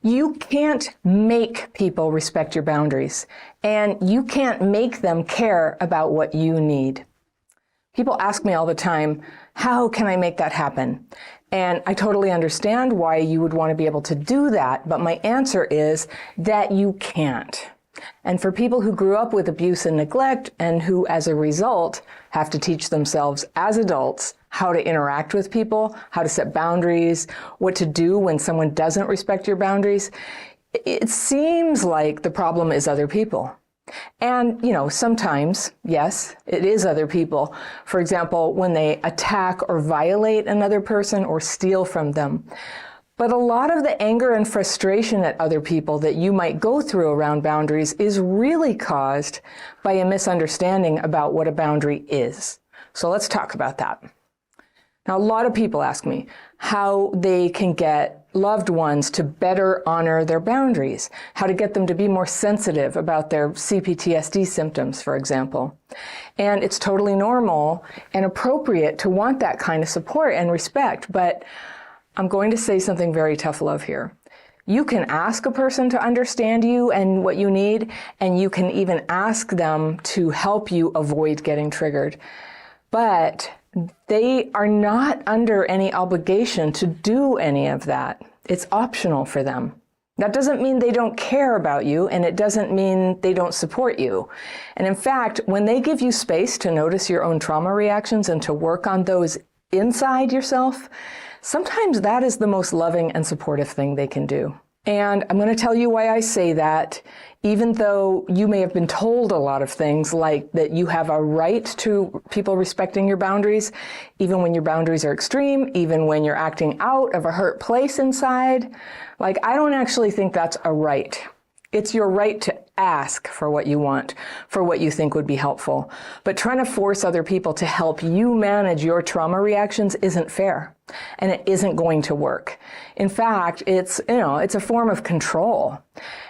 You can't make people respect your boundaries, and you can't make them care about what you need. People ask me all the time, how can I make that happen? And I totally understand why you would want to be able to do that, but my answer is that you can't. And for people who grew up with abuse and neglect and who, as a result, have to teach themselves as adults how to interact with people, how to set boundaries, what to do when someone doesn't respect your boundaries, it seems like the problem is other people. And, sometimes, yes, it is other people. For example, when they attack or violate another person or steal from them. But a lot of the anger and frustration at other people that you might go through around boundaries is really caused by a misunderstanding about what a boundary is. So let's talk about that. Now, a lot of people ask me how they can get loved ones to better honor their boundaries, how to get them to be more sensitive about their CPTSD symptoms, for example. And it's totally normal and appropriate to want that kind of support and respect, but I'm going to say something very tough love here. You can ask a person to understand you and what you need, and you can even ask them to help you avoid getting triggered. But they are not under any obligation to do any of that. It's optional for them. That doesn't mean they don't care about you, and it doesn't mean they don't support you. And in fact, when they give you space to notice your own trauma reactions and to work on those inside yourself, sometimes that is the most loving and supportive thing they can do. And I'm going to tell you why I say that, even though you may have been told a lot of things like that you have a right to people respecting your boundaries, even when your boundaries are extreme, even when you're acting out of a hurt place inside. Like, I don't actually think that's a right. It's your right to ask for what you want, for what you think would be helpful. But trying to force other people to help you manage your trauma reactions isn't fair, and it isn't going to work. In fact, it's a form of control.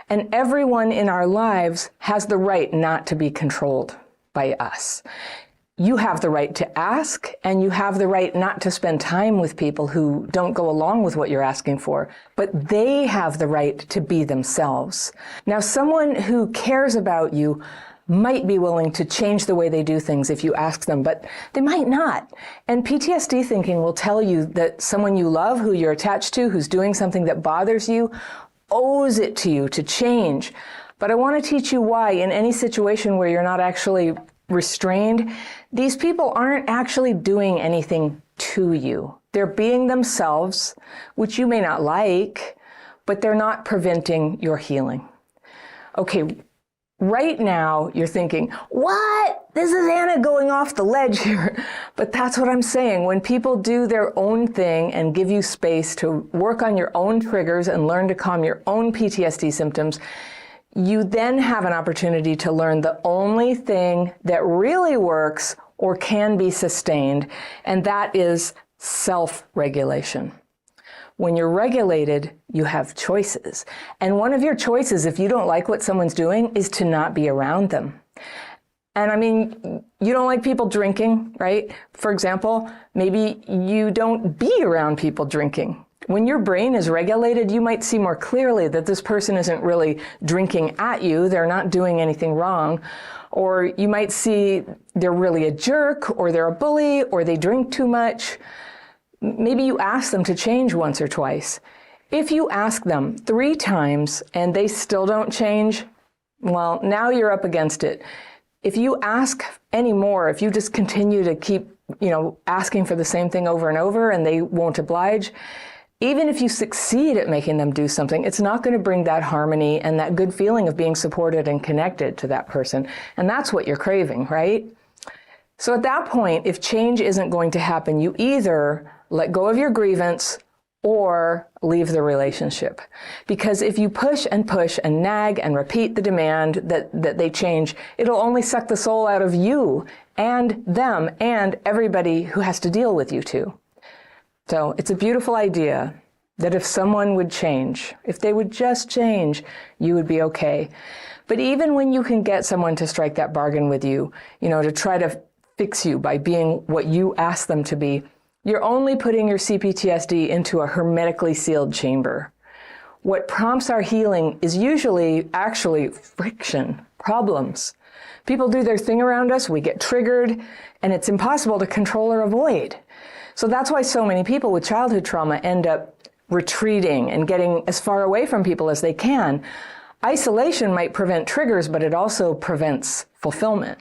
And everyone in our lives has the right not to be controlled by us. You have the right to ask, and you have the right not to spend time with people who don't go along with what you're asking for, but they have the right to be themselves. Now, someone who cares about you might be willing to change the way they do things if you ask them, but they might not. And PTSD thinking will tell you that someone you love, who you're attached to, who's doing something that bothers you, owes it to you to change. But I want to teach you why in any situation where you're not actually restrained, these people aren't actually doing anything to you. They're being themselves, which you may not like, but they're not preventing your healing. Okay, right now you're thinking, what? This is Anna going off the ledge here. But that's what I'm saying. When people do their own thing and give you space to work on your own triggers and learn to calm your own PTSD symptoms, you then have an opportunity to learn the only thing that really works or can be sustained, and that is self-regulation. When you're regulated, you have choices. And one of your choices, if you don't like what someone's doing, is to not be around them. And I mean, you don't like people drinking, right? For example, maybe you don't be around people drinking. When your brain is regulated, you might see more clearly that this person isn't really drinking at you, they're not doing anything wrong, or you might see they're really a jerk, or they're a bully, or they drink too much. Maybe you ask them to change once or twice. If you ask them 3 times and they still don't change, well, now you're up against it. If you ask any more, if you just continue to keep, asking for the same thing over and over and they won't oblige, even if you succeed at making them do something, it's not going to bring that harmony and that good feeling of being supported and connected to that person. And that's what you're craving, right? So at that point, if change isn't going to happen, you either let go of your grievance or leave the relationship. Because if you push and nag and repeat the demand that they change, it'll only suck the soul out of you and them and everybody who has to deal with you too. So it's a beautiful idea that if someone would change, if they would just change, you would be okay. But even when you can get someone to strike that bargain with you, to try to fix you by being what you ask them to be, you're only putting your CPTSD into a hermetically sealed chamber. What prompts our healing is usually actually friction, problems. People do their thing around us, we get triggered, and it's impossible to control or avoid. So that's why so many people with childhood trauma end up retreating and getting as far away from people as they can. Isolation might prevent triggers, but it also prevents fulfillment.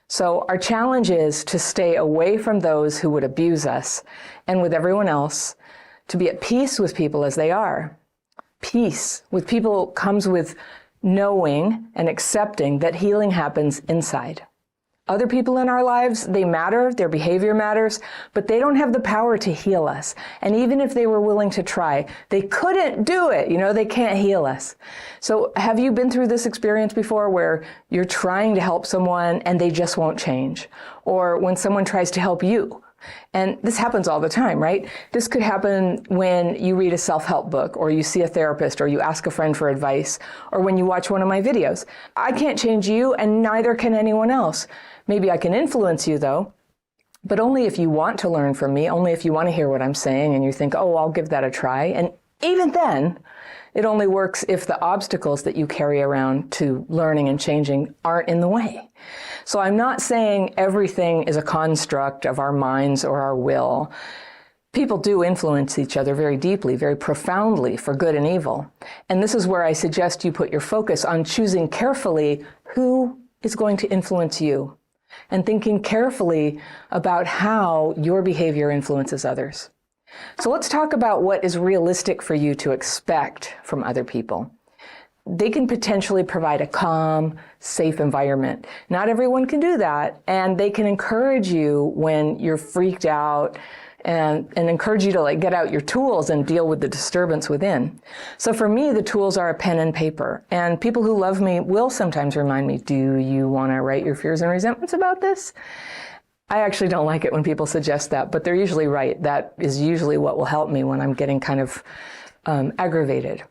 So our challenge is to stay away from those who would abuse us, and with everyone else, to be at peace with people as they are. Peace with people comes with knowing and accepting that healing happens inside. Other people in our lives, they matter, their behavior matters, but they don't have the power to heal us. And even if they were willing to try, they couldn't do it. They can't heal us. So have you been through this experience before where you're trying to help someone and they just won't change? Or when someone tries to help you? And this happens all the time, right? This could happen when you read a self-help book, or you see a therapist, or you ask a friend for advice, or when you watch one of my videos. I can't change you, and neither can anyone else. Maybe I can influence you, though, but only if you want to learn from me, only if you want to hear what I'm saying, and you think, oh, I'll give that a try. And even then, it only works if the obstacles that you carry around to learning and changing aren't in the way. So I'm not saying everything is a construct of our minds or our will. People do influence each other very deeply, very profoundly, for good and evil. And this is where I suggest you put your focus on choosing carefully who is going to influence you, and thinking carefully about how your behavior influences others. So let's talk about what is realistic for you to expect from other people. They can potentially provide a calm, safe environment. Not everyone can do that, and they can encourage you when you're freaked out and encourage you to get out your tools and deal with the disturbance within. So for me, the tools are a pen and paper. And people who love me will sometimes remind me, do you want to write your fears and resentments about this? I actually don't like it when people suggest that, but they're usually right. That is usually what will help me when I'm getting kind of aggravated.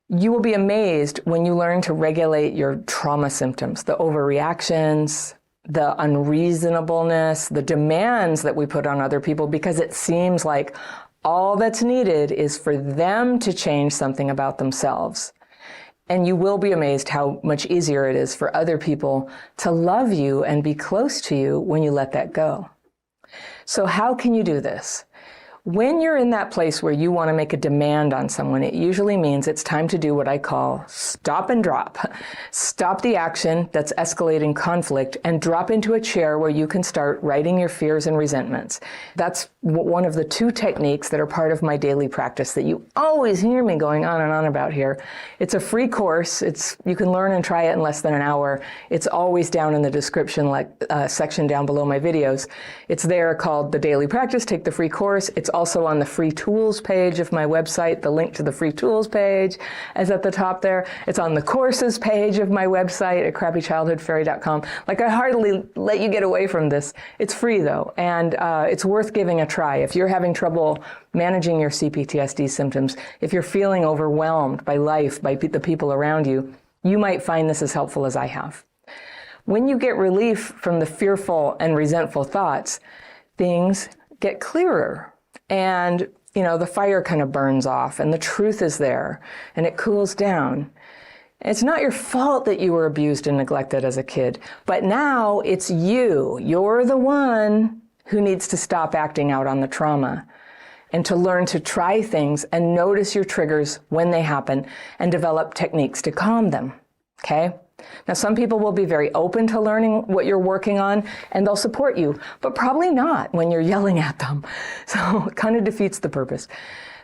You will be amazed when you learn to regulate your trauma symptoms, the overreactions, the unreasonableness, the demands that we put on other people, because it seems like all that's needed is for them to change something about themselves. And you will be amazed how much easier it is for other people to love you and be close to you when you let that go. So how can you do this? When you're in that place where you want to make a demand on someone, it usually means it's time to do what I call stop and drop. Stop the action that's escalating conflict and drop into a chair where you can start writing your fears and resentments. That's one of the two techniques that are part of my daily practice that you always hear me going on and on about here. It's a free course. You can learn and try it in less than an hour. It's always down in the description section down below my videos. It's there called The Daily Practice. Take the free course. It's also on the free tools page of my website. The link to the free tools page is at the top there. It's on the courses page of my website at crappychildhoodfairy.com. I hardly let you get away from this. It's free though, and it's worth giving a try. If you're having trouble managing your CPTSD symptoms, if you're feeling overwhelmed by life, by the people around you, you might find this as helpful as I have. When you get relief from the fearful and resentful thoughts, things get clearer. And, the fire kind of burns off and the truth is there and it cools down. It's not your fault that you were abused and neglected as a kid, but now it's you. You're the one who needs to stop acting out on the trauma and to learn to try things and notice your triggers when they happen and develop techniques to calm them, okay? Now, some people will be very open to learning what you're working on, and they'll support you, but probably not when you're yelling at them. So it kind of defeats the purpose.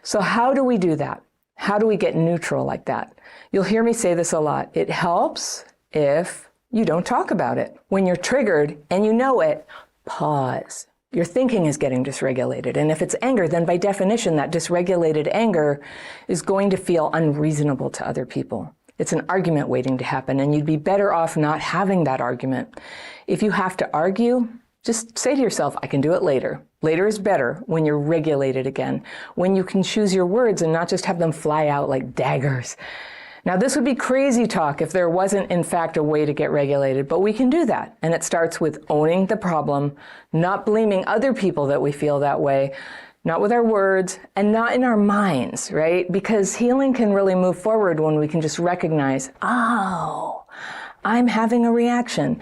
So how do we do that? How do we get neutral like that? You'll hear me say this a lot. It helps if you don't talk about it. When you're triggered and you know it, pause. Your thinking is getting dysregulated. And if it's anger, then by definition, that dysregulated anger is going to feel unreasonable to other people. It's an argument waiting to happen, and you'd be better off not having that argument. If you have to argue, just say to yourself, I can do it later. Later is better when you're regulated again, when you can choose your words and not just have them fly out like daggers. Now, this would be crazy talk if there wasn't, in fact, a way to get regulated, but we can do that. And it starts with owning the problem, not blaming other people that we feel that way, not with our words, and not in our minds, right? Because healing can really move forward when we can just recognize, oh, I'm having a reaction.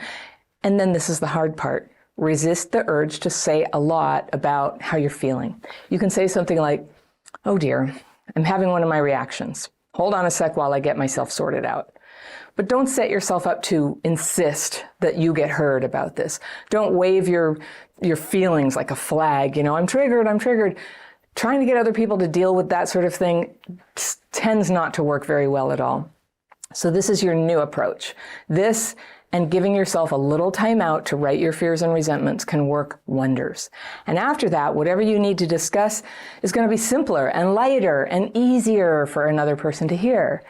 And then this is the hard part. Resist the urge to say a lot about how you're feeling. You can say something like, oh dear, I'm having one of my reactions. Hold on a sec while I get myself sorted out. But don't set yourself up to insist that you get heard about this. Don't wave your feelings like a flag. I'm triggered. Trying to get other people to deal with that sort of thing tends not to work very well at all. So this is your new approach. This and giving yourself a little time out to write your fears and resentments can work wonders. And after that, whatever you need to discuss is going to be simpler and lighter and easier for another person to hear.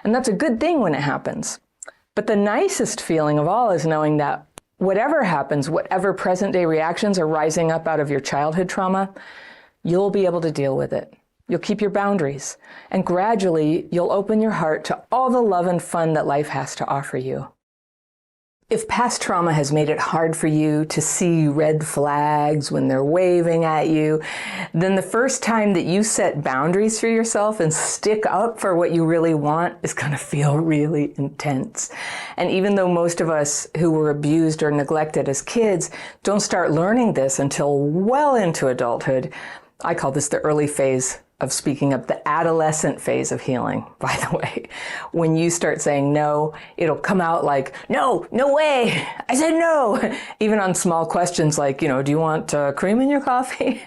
And that's a good thing when it happens. But the nicest feeling of all is knowing that whatever happens, whatever present day reactions are rising up out of your childhood trauma, you'll be able to deal with it. You'll keep your boundaries. And gradually, you'll open your heart to all the love and fun that life has to offer you. If past trauma has made it hard for you to see red flags when they're waving at you, then the first time that you set boundaries for yourself and stick up for what you really want is going to feel really intense. And even though most of us who were abused or neglected as kids don't start learning this until well into adulthood, I call this the early phase of speaking up, the adolescent phase of healing, by the way. When you start saying no, it'll come out like, no way, I said no. Even on small questions like, do you want cream in your coffee?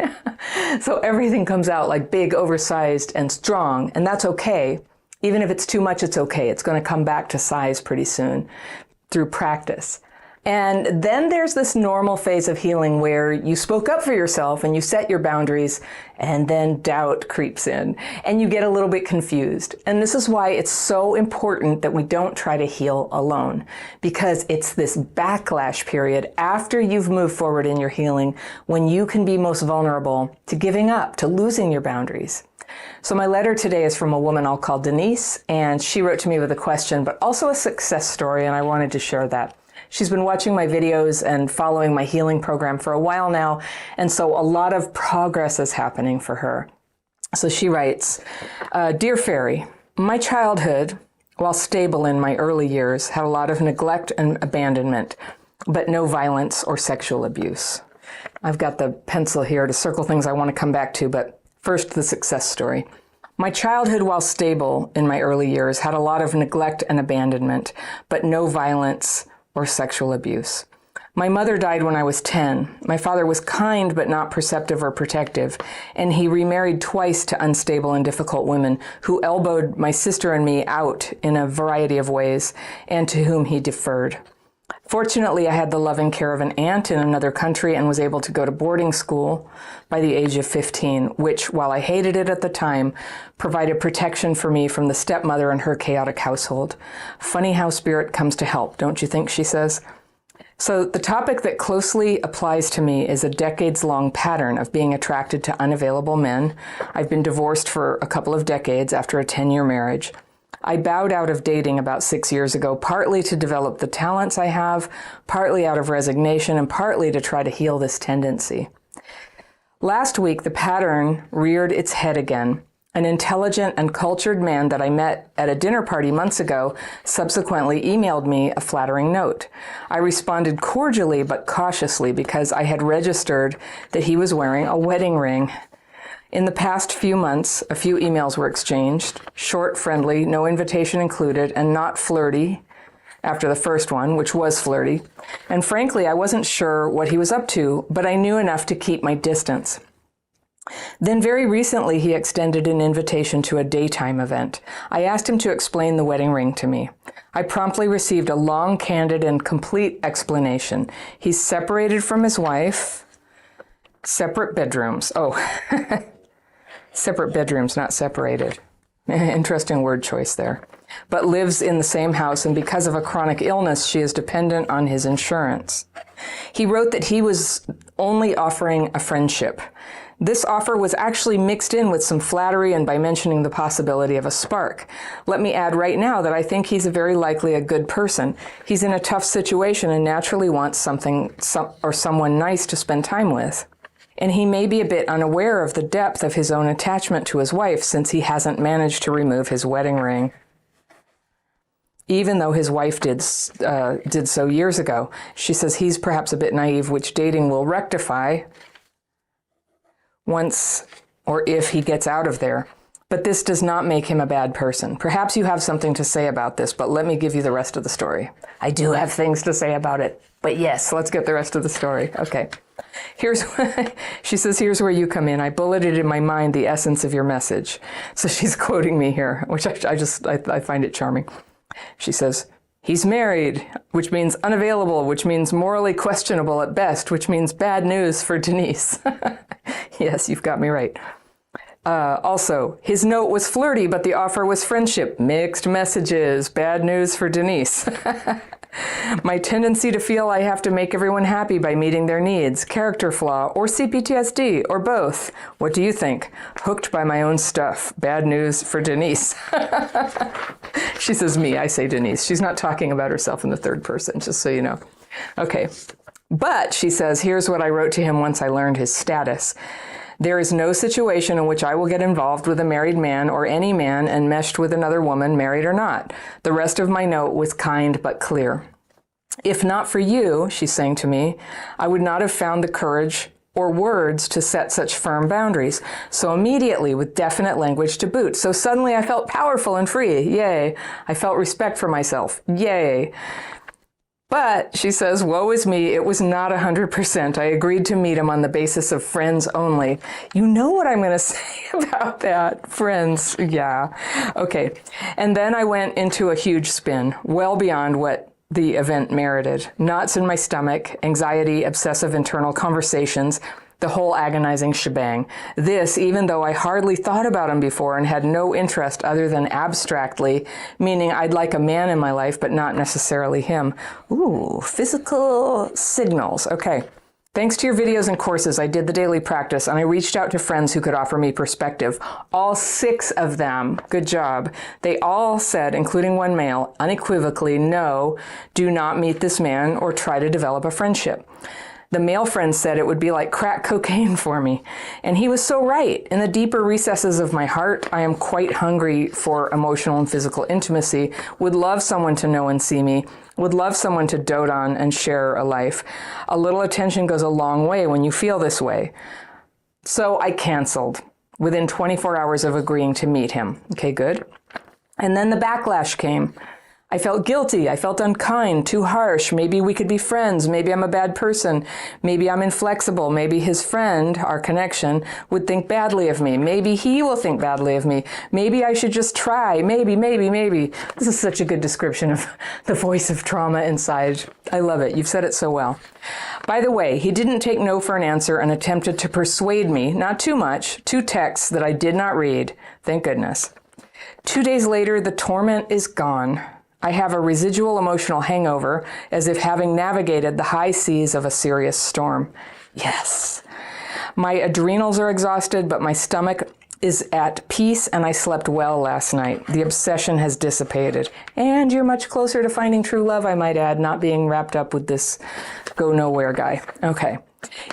So everything comes out like big, oversized, and strong, and that's okay. Even if it's too much, it's okay. It's going to come back to size pretty soon through practice. And then there's this normal phase of healing where you spoke up for yourself and you set your boundaries, and then doubt creeps in and you get a little bit confused. And this is why it's so important that we don't try to heal alone, because it's this backlash period after you've moved forward in your healing when you can be most vulnerable to giving up, to losing your boundaries. So my letter today is from a woman I'll call Denise, and she wrote to me with a question, but also a success story, and I wanted to share that. She's been watching my videos and following my healing program for a while now, and so a lot of progress is happening for her. So she writes, Dear Fairy, my childhood, while stable in my early years, had a lot of neglect and abandonment, but no violence or sexual abuse. I've got the pencil here to circle things I want to come back to, but first the success story. My childhood, while stable in my early years, had a lot of neglect and abandonment, but no violence or sexual abuse. My mother died when I was 10. My father was kind but not perceptive or protective, and he remarried twice to unstable and difficult women who elbowed my sister and me out in a variety of ways, and to whom he deferred. Fortunately, I had the loving care of an aunt in another country and was able to go to boarding school by the age of 15, which, while I hated it at the time, provided protection for me from the stepmother and her chaotic household. Funny how spirit comes to help, don't you think, she says? So the topic that closely applies to me is a decades-long pattern of being attracted to unavailable men. I've been divorced for a couple of decades after a 10-year marriage. I bowed out of dating about 6 years ago, partly to develop the talents I have, partly out of resignation, and partly to try to heal this tendency. Last week, the pattern reared its head again. An intelligent and cultured man that I met at a dinner party months ago subsequently emailed me a flattering note. I responded cordially but cautiously because I had registered that he was wearing a wedding ring. In the past few months, a few emails were exchanged, short, friendly, no invitation included, and not flirty after the first one, which was flirty. And frankly, I wasn't sure what he was up to, but I knew enough to keep my distance. Then very recently, he extended an invitation to a daytime event. I asked him to explain the wedding ring to me. I promptly received a long, candid, and complete explanation. He's separated from his wife, separate bedrooms. Oh, separate bedrooms, not separated. Interesting word choice there. But lives in the same house, and because of a chronic illness, she is dependent on his insurance. He wrote that he was only offering a friendship. This offer was actually mixed in with some flattery and by mentioning the possibility of a spark. Let me add right now that I think he's very likely a good person. He's in a tough situation and naturally wants someone nice to spend time with. And he may be a bit unaware of the depth of his own attachment to his wife since he hasn't managed to remove his wedding ring. Even though his wife did so years ago. She says he's perhaps a bit naive, which dating will rectify once or if he gets out of there. But this does not make him a bad person. Perhaps you have something to say about this, but let me give you the rest of the story. I do have things to say about it, but yes, let's get the rest of the story. Okay. She says, here's where you come in. I bulleted in my mind the essence of your message. So she's quoting me here, which I find it charming. She says, he's married, which means unavailable, which means morally questionable at best, which means bad news for Denise. Yes, you've got me right. Also, his note was flirty, but the offer was friendship. Mixed messages. Bad news for Denise. My tendency to feel I have to make everyone happy by meeting their needs. Character flaw, or CPTSD, or both. What do you think? Hooked by my own stuff. Bad news for Denise. She says me, I say Denise. She's not talking about herself in the third person, just so you know. Okay. But, she says, here's what I wrote to him once I learned his status. There is no situation in which I will get involved with a married man or any man enmeshed with another woman, married or not. The rest of my note was kind but clear. If not for you, she's saying to me, I would not have found the courage or words to set such firm boundaries. So immediately, with definite language to boot. So suddenly I felt powerful and free. Yay. I felt respect for myself. Yay. But, she says, woe is me, it was not 100%. I agreed to meet him on the basis of friends only. You know what I'm going to say about that, friends. Yeah. Okay. And then I went into a huge spin, well beyond what the event merited. Knots in my stomach, anxiety, obsessive internal conversations, the whole agonizing shebang. This, even though I hardly thought about him before and had no interest other than abstractly, meaning I'd like a man in my life, but not necessarily him. Ooh, physical signals. Okay. Thanks to your videos and courses, I did the daily practice and I reached out to friends who could offer me perspective. All 6 of them, good job. They all said, including one male, unequivocally, no, do not meet this man or try to develop a friendship. The male friend said it would be like crack cocaine for me. And he was so right. In the deeper recesses of my heart, I am quite hungry for emotional and physical intimacy, would love someone to know and see me, would love someone to dote on and share a life. A little attention goes a long way when you feel this way. So I canceled within 24 hours of agreeing to meet him. Okay, good. And then the backlash came. I felt guilty. I felt unkind, too harsh. Maybe we could be friends. Maybe I'm a bad person. Maybe I'm inflexible. Maybe his friend, our connection, would think badly of me. Maybe he will think badly of me. Maybe I should just try. Maybe. This is such a good description of the voice of trauma inside. I love it. You've said it so well. By the way, he didn't take no for an answer and attempted to persuade me, not too much, 2 texts that I did not read. Thank goodness. 2 days later, the torment is gone. I have a residual emotional hangover, as if having navigated the high seas of a serious storm. Yes. My adrenals are exhausted, but my stomach is at peace, and I slept well last night. The obsession has dissipated. And you're much closer to finding true love, I might add, not being wrapped up with this go-nowhere guy. Okay.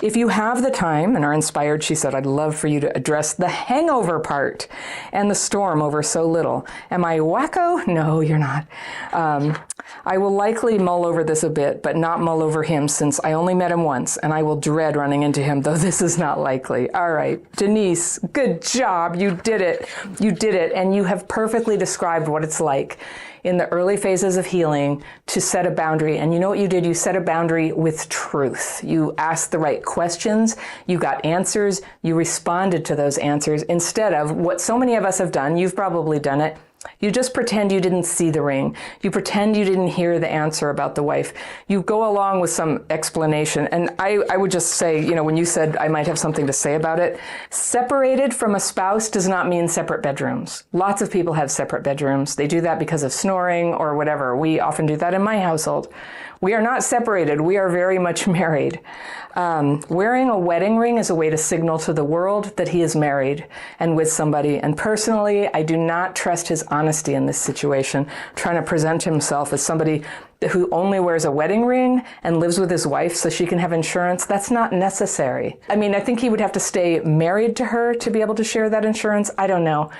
If you have the time and are inspired, she said, I'd love for you to address the hangover part and the storm over so little. Am I wacko? No, you're not. I will likely mull over this a bit, but not mull over him since I only met him once, and I will dread running into him, though this is not likely. All right, Denise, good job. You did it. You did it, and you have perfectly described what it's like in the early phases of healing to set a boundary. And you know what you did? You set a boundary with truth. You asked the right questions. You got answers. You responded to those answers instead of what so many of us have done. You've probably done it. You just pretend you didn't see the ring. You pretend you didn't hear the answer about the wife. You go along with some explanation. And I would just say, you know, when you said I might have something to say about it, separated from a spouse does not mean separate bedrooms. Lots of people have separate bedrooms. They do that because of snoring or whatever. We often do that in my household. We are not separated. We are very much married. Wearing a wedding ring is a way to signal to the world that he is married and with somebody. And personally, I do not trust his honesty in this situation, trying to present himself as somebody who only wears a wedding ring and lives with his wife so she can have insurance. That's not necessary. I mean, I think he would have to stay married to her to be able to share that insurance. I don't know.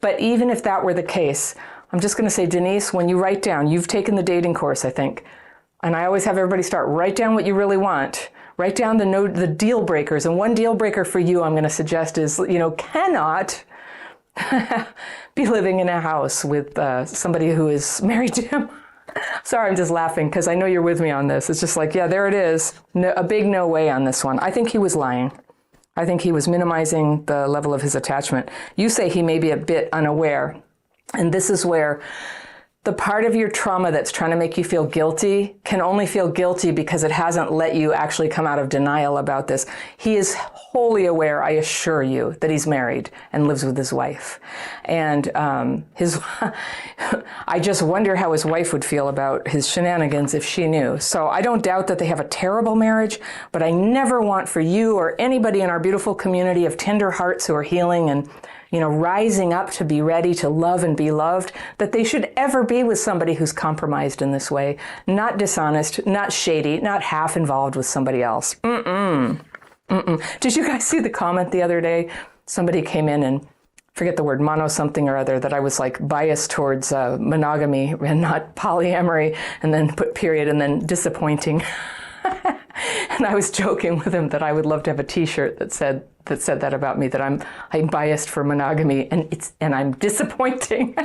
But even if that were the case, I'm just going to say, Denise, when you write down, you've taken the dating course, I think, and I always have everybody start, write down what you really want. Write down the deal breakers. And one deal breaker for you, I'm going to suggest is, cannot be living in a house with somebody who is married to him. Sorry, I'm just laughing because I know you're with me on this. It's just like, yeah, there it is. No, a big no way on this one. I think he was lying. I think he was minimizing the level of his attachment. You say he may be a bit unaware. And this is where the part of your trauma that's trying to make you feel guilty can only feel guilty because it hasn't let you actually come out of denial about this. He is wholly aware, I assure you, that he's married and lives with his wife. And I just wonder how his wife would feel about his shenanigans if she knew. So I don't doubt that they have a terrible marriage, but I never want for you or anybody in our beautiful community of tender hearts who are healing and rising up to be ready to love and be loved, that they should ever be with somebody who's compromised in this way, not dishonest, not shady, not half involved with somebody else. Did you guys see the comment the other day? Somebody came in and, forget the word, mono something or other, that I was like biased towards monogamy and not polyamory, and then put period and then disappointing. And I was joking with him that I would love to have a T-shirt that said that about me, that I'm biased for monogamy and I'm disappointing.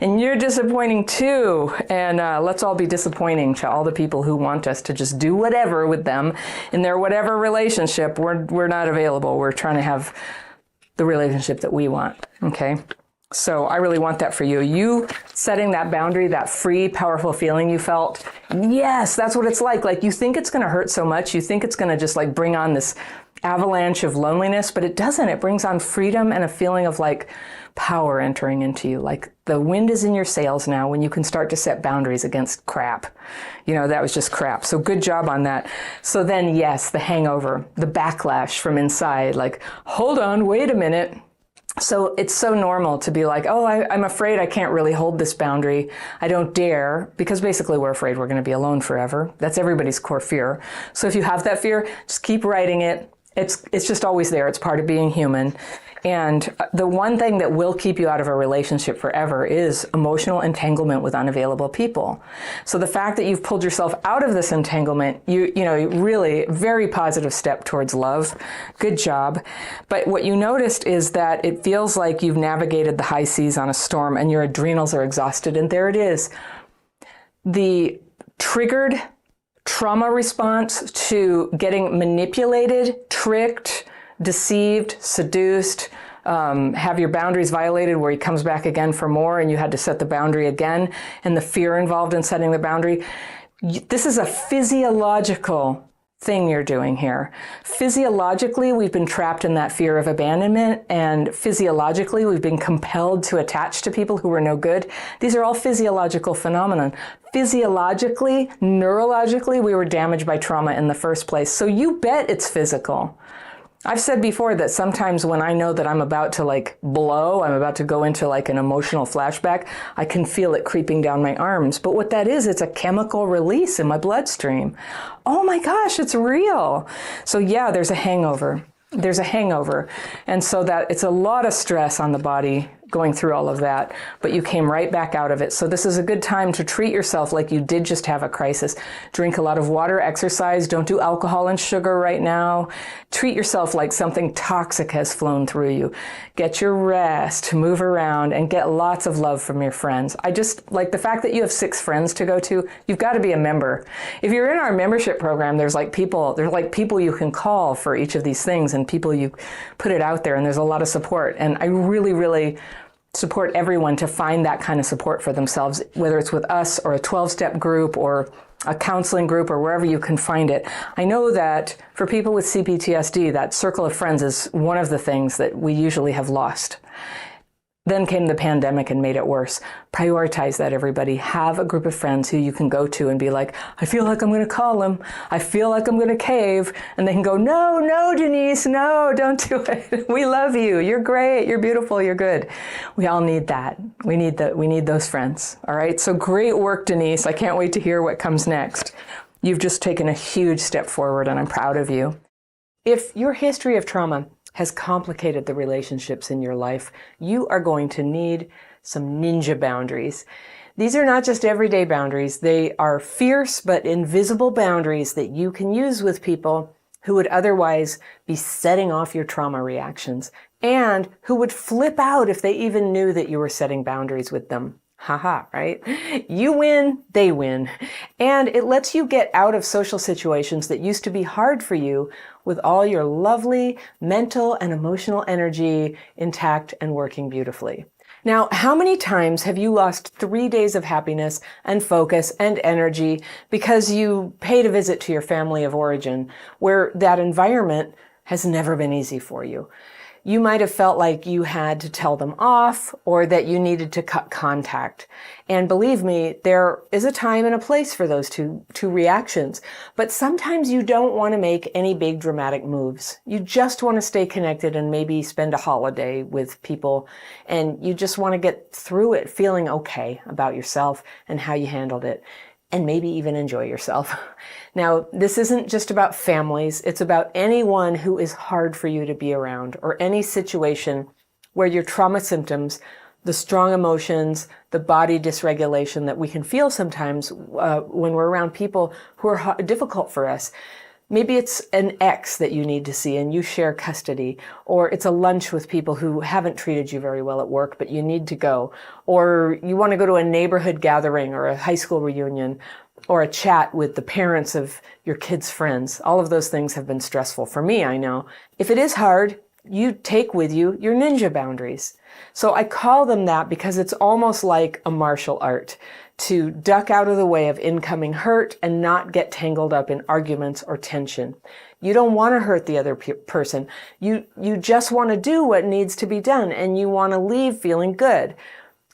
And you're disappointing too. And let's all be disappointing to all the people who want us to just do whatever with them in their whatever relationship. We're not available. We're trying to have the relationship that we want. Okay. So I really want that for you. You setting that boundary, that free, powerful feeling you felt. Yes, that's what it's like. Like you think it's going to hurt so much. You think it's going to just like bring on this avalanche of loneliness, but it doesn't. It brings on freedom and a feeling of like power entering into you. Like the wind is in your sails now when you can start to set boundaries against crap. That was just crap. So good job on that. So then, yes, the hangover, the backlash from inside, like, hold on, wait a minute. So it's so normal to be like, oh, I'm afraid I can't really hold this boundary. I don't dare, because basically we're afraid we're going to be alone forever. That's everybody's core fear. So if you have that fear, just keep writing it. It's just always there. It's part of being human. And the one thing that will keep you out of a relationship forever is emotional entanglement with unavailable people. So the fact that you've pulled yourself out of this entanglement, you really very positive step towards love. Good job. But what you noticed is that it feels like you've navigated the high seas on a storm and your adrenals are exhausted. And there it is. The triggered trauma response to getting manipulated, tricked, deceived, seduced, have your boundaries violated where he comes back again for more and you had to set the boundary again, and the fear involved in setting the boundary. This is a physiological thing you're doing here. Physiologically, we've been trapped in that fear of abandonment, and physiologically, we've been compelled to attach to people who are no good. These are all physiological phenomena. Physiologically, neurologically, we were damaged by trauma in the first place. So you bet it's physical. I've said before that sometimes when I know that I'm about to like blow, I'm about to go into like an emotional flashback, I can feel it creeping down my arms. But what that is, it's a chemical release in my bloodstream. Oh my gosh, it's real. So yeah, there's a hangover. There's a hangover. And so that it's a lot of stress on the body going through all of that, but you came right back out of it. So this is a good time to treat yourself like you did just have a crisis. Drink a lot of water, exercise, don't do alcohol and sugar right now. Treat yourself like something toxic has flown through you. Get your rest, move around, and get lots of love from your friends. I just like the fact that you have 6 friends to go to. You've got to be a member. If you're in our membership program, there's like people you can call for each of these things, and people you put it out there, and there's a lot of support. And I really, really support everyone to find that kind of support for themselves, whether it's with us or a 12-step group or a counseling group or wherever you can find it. I know that for people with CPTSD, that circle of friends is one of the things that we usually have lost. Then came the pandemic and made it worse. Prioritize that, everybody. Have a group of friends who you can go to and be like, I feel like I'm going to call them. I feel like I'm going to cave. And they can go, no, Denise, no, don't do it. We love you. You're great. You're beautiful. You're good. We all need that. We need those friends. All right. So great work, Denise. I can't wait to hear what comes next. You've just taken a huge step forward, and I'm proud of you. If your history of trauma has complicated the relationships in your life, you are going to need some ninja boundaries. These are not just everyday boundaries. They are fierce but invisible boundaries that you can use with people who would otherwise be setting off your trauma reactions and who would flip out if they even knew that you were setting boundaries with them. Haha, right? You win, they win. And it lets you get out of social situations that used to be hard for you with all your lovely mental and emotional energy intact and working beautifully. Now, how many times have you lost 3 days of happiness and focus and energy because you paid a visit to your family of origin where that environment has never been easy for you? You might have felt like you had to tell them off or that you needed to cut contact. And believe me, there is a time and a place for those two reactions. But sometimes you don't want to make any big dramatic moves. You just want to stay connected and maybe spend a holiday with people. And you just want to get through it feeling okay about yourself and how you handled it. And maybe even enjoy yourself. Now, this isn't just about families. It's about anyone who is hard for you to be around or any situation where your trauma symptoms, the strong emotions, the body dysregulation that we can feel sometimes when we're around people who are difficult for us. Maybe it's an ex that you need to see and you share custody, or it's a lunch with people who haven't treated you very well at work, but you need to go, or you want to go to a neighborhood gathering or a high school reunion, or a chat with the parents of your kids' friends. All of those things have been stressful for me, I know. If it is hard, you take with you your ninja boundaries. So I call them that because it's almost like a martial art to duck out of the way of incoming hurt and not get tangled up in arguments or tension. You don't want to hurt the other person. You just want to do what needs to be done and you want to leave feeling good.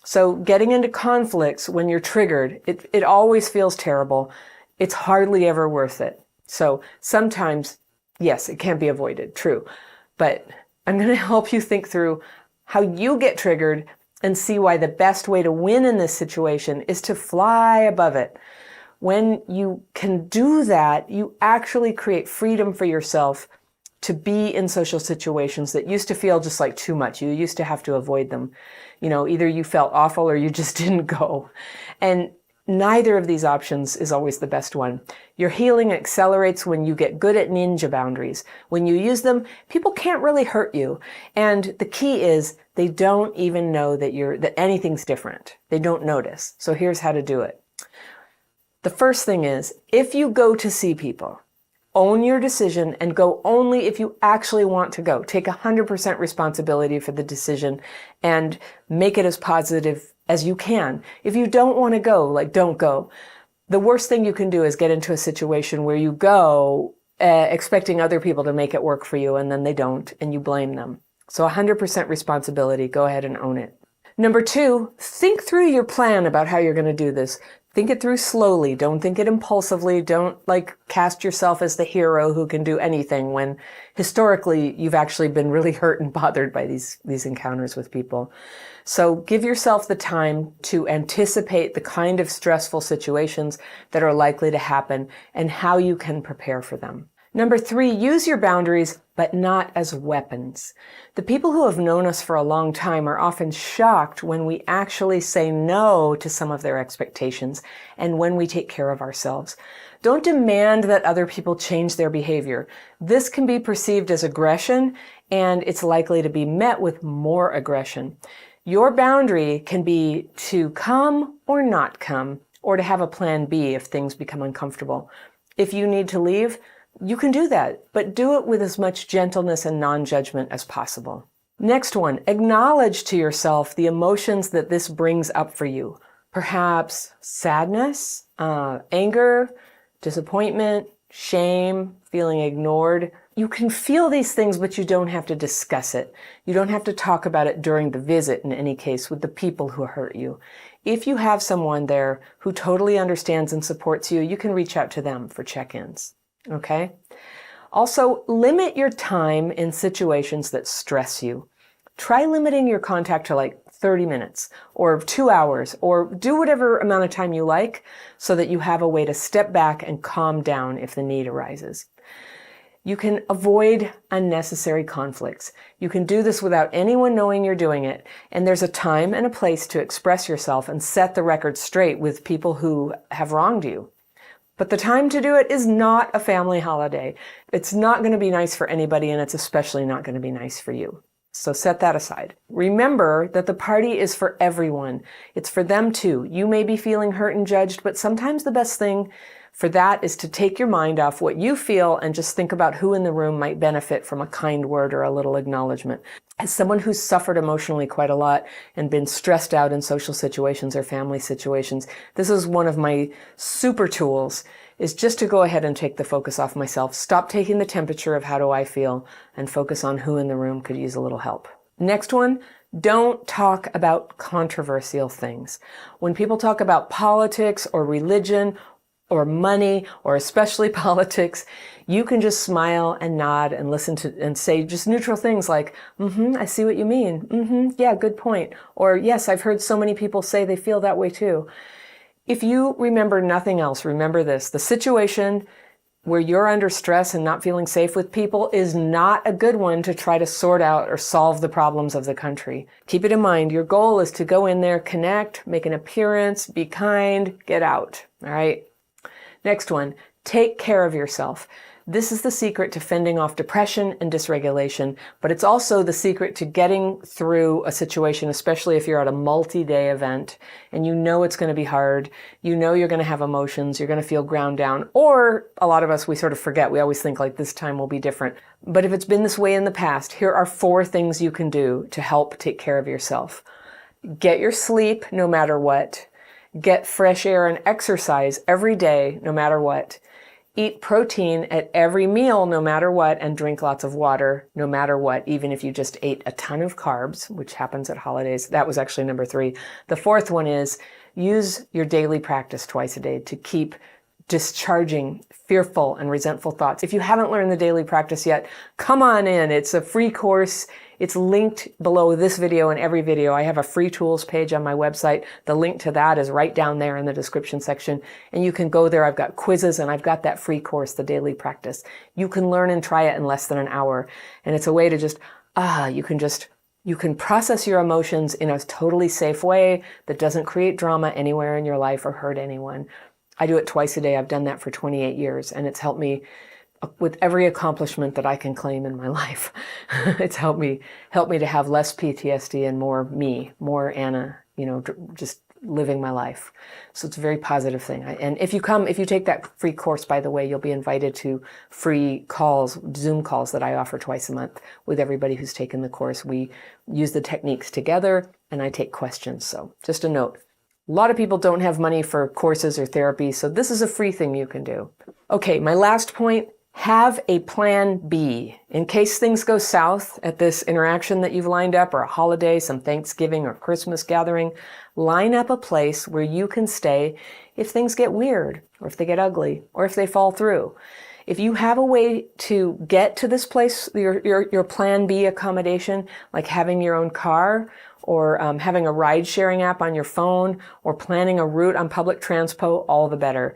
So getting into conflicts when you're triggered, it always feels terrible. It's hardly ever worth it. So sometimes, yes, it can be avoided, true. But I'm going to help you think through how you get triggered and see why the best way to win in this situation is to fly above it. When you can do that, you actually create freedom for yourself to be in social situations that used to feel just like too much. You used to have to avoid them. You know, either you felt awful or you just didn't go. And neither of these options is always the best one. Your healing accelerates when you get good at ninja boundaries. When you use them, people can't really hurt you. And the key is they don't even know that anything's different. They don't notice. So here's how to do it. The first thing is, if you go to see people, own your decision and go only if you actually want to go. Take 100% responsibility for the decision and make it as positive as you can. If you don't want to go, don't go. The worst thing you can do is get into a situation where you go expecting other people to make it work for you and then they don't and you blame them. So 100% responsibility, go ahead and own it. Number 2, think through your plan about how you're going to do this. Think it through slowly. Don't think it impulsively. Don't cast yourself as the hero who can do anything when historically you've actually been really hurt and bothered by these encounters with people. So give yourself the time to anticipate the kind of stressful situations that are likely to happen and how you can prepare for them. Number 3, use your boundaries, but not as weapons. The people who have known us for a long time are often shocked when we actually say no to some of their expectations and when we take care of ourselves. Don't demand that other people change their behavior. This can be perceived as aggression, and it's likely to be met with more aggression. Your boundary can be to come or not come, or to have a plan B if things become uncomfortable. If you need to leave, you can do that, but do it with as much gentleness and non-judgment as possible. Next one, acknowledge to yourself the emotions that this brings up for you. Perhaps sadness, anger, disappointment, shame, feeling ignored. you can feel these things, but you don't have to discuss it. You don't have to talk about it during the visit, in any case, with the people who hurt you. If you have someone there who totally understands and supports you, you can reach out to them for check-ins, okay? Also, limit your time in situations that stress you. Try limiting your contact to like 30 minutes or 2 hours, or do whatever amount of time you like so that you have a way to step back and calm down if the need arises. You can avoid unnecessary conflicts. You can do this without anyone knowing you're doing it, and there's a time and a place to express yourself and set the record straight with people who have wronged you. But the time to do it is not a family holiday. It's not going to be nice for anybody, and it's especially not going to be nice for you. So set that aside. Remember that the party is for everyone. It's for them too. You may be feeling hurt and judged, but sometimes the best thing for that is to take your mind off what you feel and just think about who in the room might benefit from a kind word or a little acknowledgement. As someone who's suffered emotionally quite a lot and been stressed out in social situations or family situations, this is one of my super tools, is just to go ahead and take the focus off myself, stop taking the temperature of how do I feel, and focus on who in the room could use a little help. Next one, don't talk about controversial things. When people talk about politics or religion or money, or especially politics, you can just smile and nod and listen to and say just neutral things like, I see what you mean. Yeah, good point. Or yes, I've heard so many people say they feel that way too. If you remember nothing else, remember this: the situation where you're under stress and not feeling safe with people is not a good one to try to sort out or solve the problems of the country. Keep it in mind, your goal is to go in there, connect, make an appearance, be kind, get out. All right? Next one, take care of yourself. This is the secret to fending off depression and dysregulation, but it's also the secret to getting through a situation, especially if you're at a multi-day event and you know it's going to be hard, you know you're going to have emotions, you're going to feel ground down, or a lot of us, we sort of forget. We always think like this time will be different. But if it's been this way in the past, here are 4 things you can do to help take care of yourself. Get your sleep no matter what. Get fresh air and exercise every day no matter what. Eat protein at every meal, no matter what, and drink lots of water, no matter what, even if you just ate a ton of carbs, which happens at holidays. That was actually number 3. The 4th one is use your daily practice twice a day to keep discharging fearful and resentful thoughts. If you haven't learned the daily practice yet, come on in. It's a free course. It's linked below this video and every video. I have a free tools page on my website. The link to that is right down there in the description section. And you can go there. I've got quizzes and I've got that free course, the daily practice. You can learn and try it in less than an hour. And it's a way to just, you can process your emotions in a totally safe way that doesn't create drama anywhere in your life or hurt anyone. I do it twice a day. I've done that for 28 years, and it's helped me with every accomplishment that I can claim in my life. It's helped me to have less PTSD and more me, more Anna, just living my life. So it's a very positive thing. And if you take that free course, by the way, you'll be invited to free calls, Zoom calls that I offer twice a month with everybody who's taken the course. We use the techniques together, and I take questions. So just a note. A lot of people don't have money for courses or therapy, so this is a free thing you can do. Okay, my last point, have a plan B. In case things go south at this interaction that you've lined up, or a holiday, some Thanksgiving or Christmas gathering, line up a place where you can stay if things get weird, or if they get ugly, or if they fall through. If you have a way to get to this place, your plan B accommodation, like having your own car, or having a ride-sharing app on your phone, or planning a route on public transpo, all the better.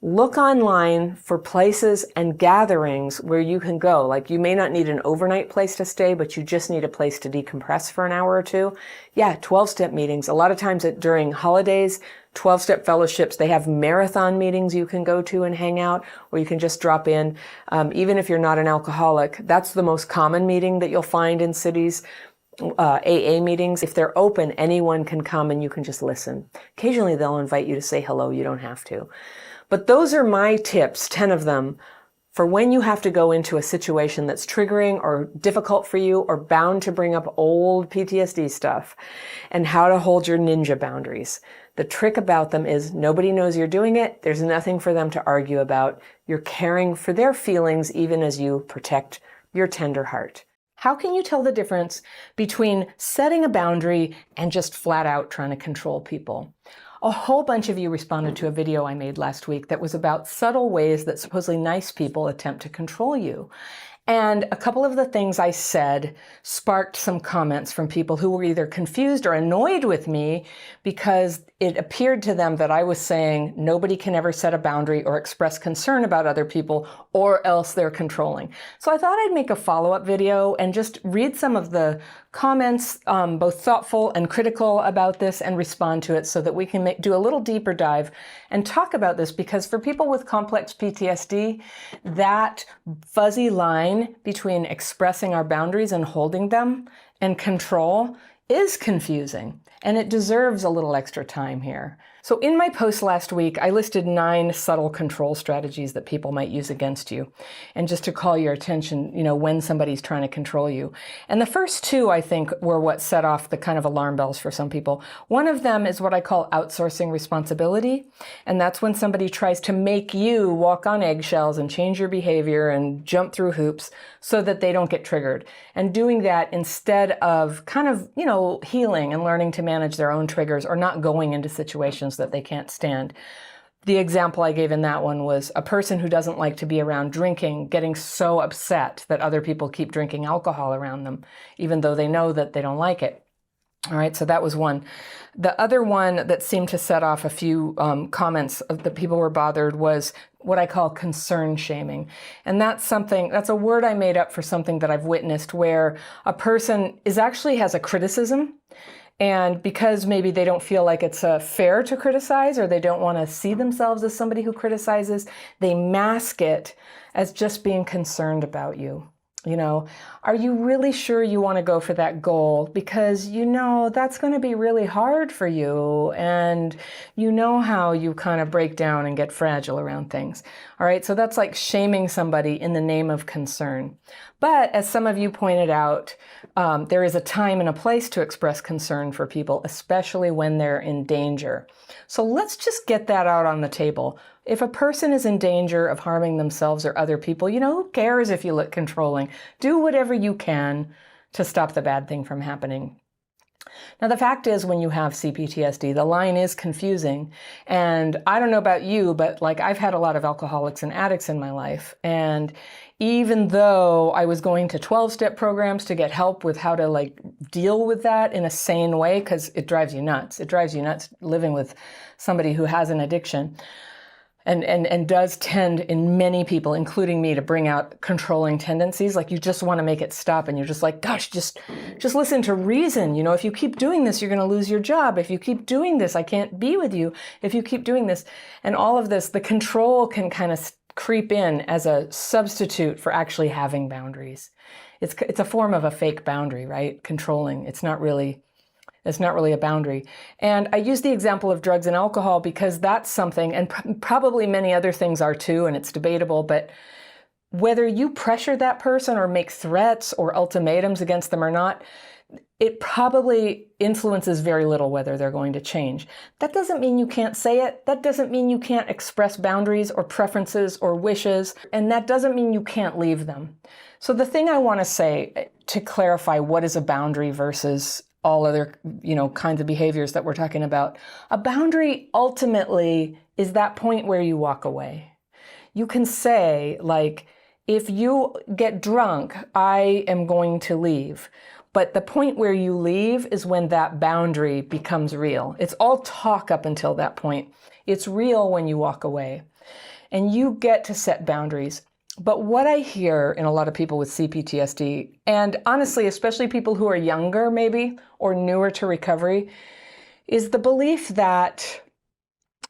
Look online for places and gatherings where you can go. Like, you may not need an overnight place to stay, but you just need a place to decompress for an hour or two. Yeah, 12-step meetings. A lot of times during holidays, 12-step fellowships, they have marathon meetings you can go to and hang out, or you can just drop in. Even if you're not an alcoholic, that's the most common meeting that you'll find in cities. AA meetings, if they're open, anyone can come and you can just listen. Occasionally they'll invite you to say hello, you don't have to. But those are my tips, 10 of them, for when you have to go into a situation that's triggering or difficult for you or bound to bring up old PTSD stuff, and how to hold your ninja boundaries. The trick about them is nobody knows you're doing it. There's nothing for them to argue about. You're caring for their feelings even as you protect your tender heart. How can you tell the difference between setting a boundary and just flat out trying to control people? A whole bunch of you responded to a video I made last week that was about subtle ways that supposedly nice people attempt to control you. And a couple of the things I said sparked some comments from people who were either confused or annoyed with me because it appeared to them that I was saying nobody can ever set a boundary or express concern about other people or else they're controlling. So I thought I'd make a follow-up video and just read some of the comments, both thoughtful and critical about this, and respond to it so that we can do a little deeper dive and talk about this, because for people with complex PTSD, that fuzzy line between expressing our boundaries and holding them and control is confusing, and it deserves a little extra time here. So in my post last week, I listed 9 subtle control strategies that people might use against you. And just to call your attention, when somebody's trying to control you. And the first 2, I think, were what set off the kind of alarm bells for some people. One of them is what I call outsourcing responsibility. And that's when somebody tries to make you walk on eggshells and change your behavior and jump through hoops so that they don't get triggered. And doing that instead of kind of, healing and learning to manage their own triggers, or not going into situations that they can't stand. The example I gave in that one was a person who doesn't like to be around drinking, getting so upset that other people keep drinking alcohol around them, even though they know that they don't like it. All right, so that was one. The other one that seemed to set off a few comments of the people were bothered was what I call concern shaming. And that's a word I made up for something that I've witnessed where a person has a criticism, and because maybe they don't feel like it's fair to criticize, or they don't want to see themselves as somebody who criticizes, they mask it as just being concerned about you. Are you really sure you want to go for that goal? Because that's going to be really hard for you, and how you kind of break down and get fragile around things. All right, so that's like shaming somebody in the name of concern. But as some of you pointed out, there is a time and a place to express concern for people, especially when they're in danger. So let's just get that out on the table. If a person is in danger of harming themselves or other people, who cares if you look controlling? Do whatever you can to stop the bad thing from happening. Now, the fact is, when you have CPTSD, the line is confusing. And I don't know about you, but I've had a lot of alcoholics and addicts in my life. And even though I was going to 12-step programs to get help with how to deal with that in a sane way, because it drives you nuts. It drives you nuts living with somebody who has an addiction. And does tend in many people, including me, to bring out controlling tendencies. You just want to make it stop, and you're just like, gosh, just listen to reason. If you keep doing this, you're going to lose your job. If you keep doing this, I can't be with you. If you keep doing this, and all of this, the control can kind of creep in as a substitute for actually having boundaries. It's a form of a fake boundary, right? Controlling. It's not really a boundary. And I use the example of drugs and alcohol because that's something, and probably many other things are too, and it's debatable, but whether you pressure that person or make threats or ultimatums against them or not, it probably influences very little whether they're going to change. That doesn't mean you can't say it. That doesn't mean you can't express boundaries or preferences or wishes. And that doesn't mean you can't leave them. So the thing I want to say to clarify what is a boundary versus all other, kinds of behaviors that we're talking about. A boundary ultimately is that point where you walk away. You can say, if you get drunk, I am going to leave. But the point where you leave is when that boundary becomes real. It's all talk up until that point. It's real when you walk away. And you get to set boundaries. But what I hear in a lot of people with CPTSD, and honestly, especially people who are younger maybe, or newer to recovery, is the belief that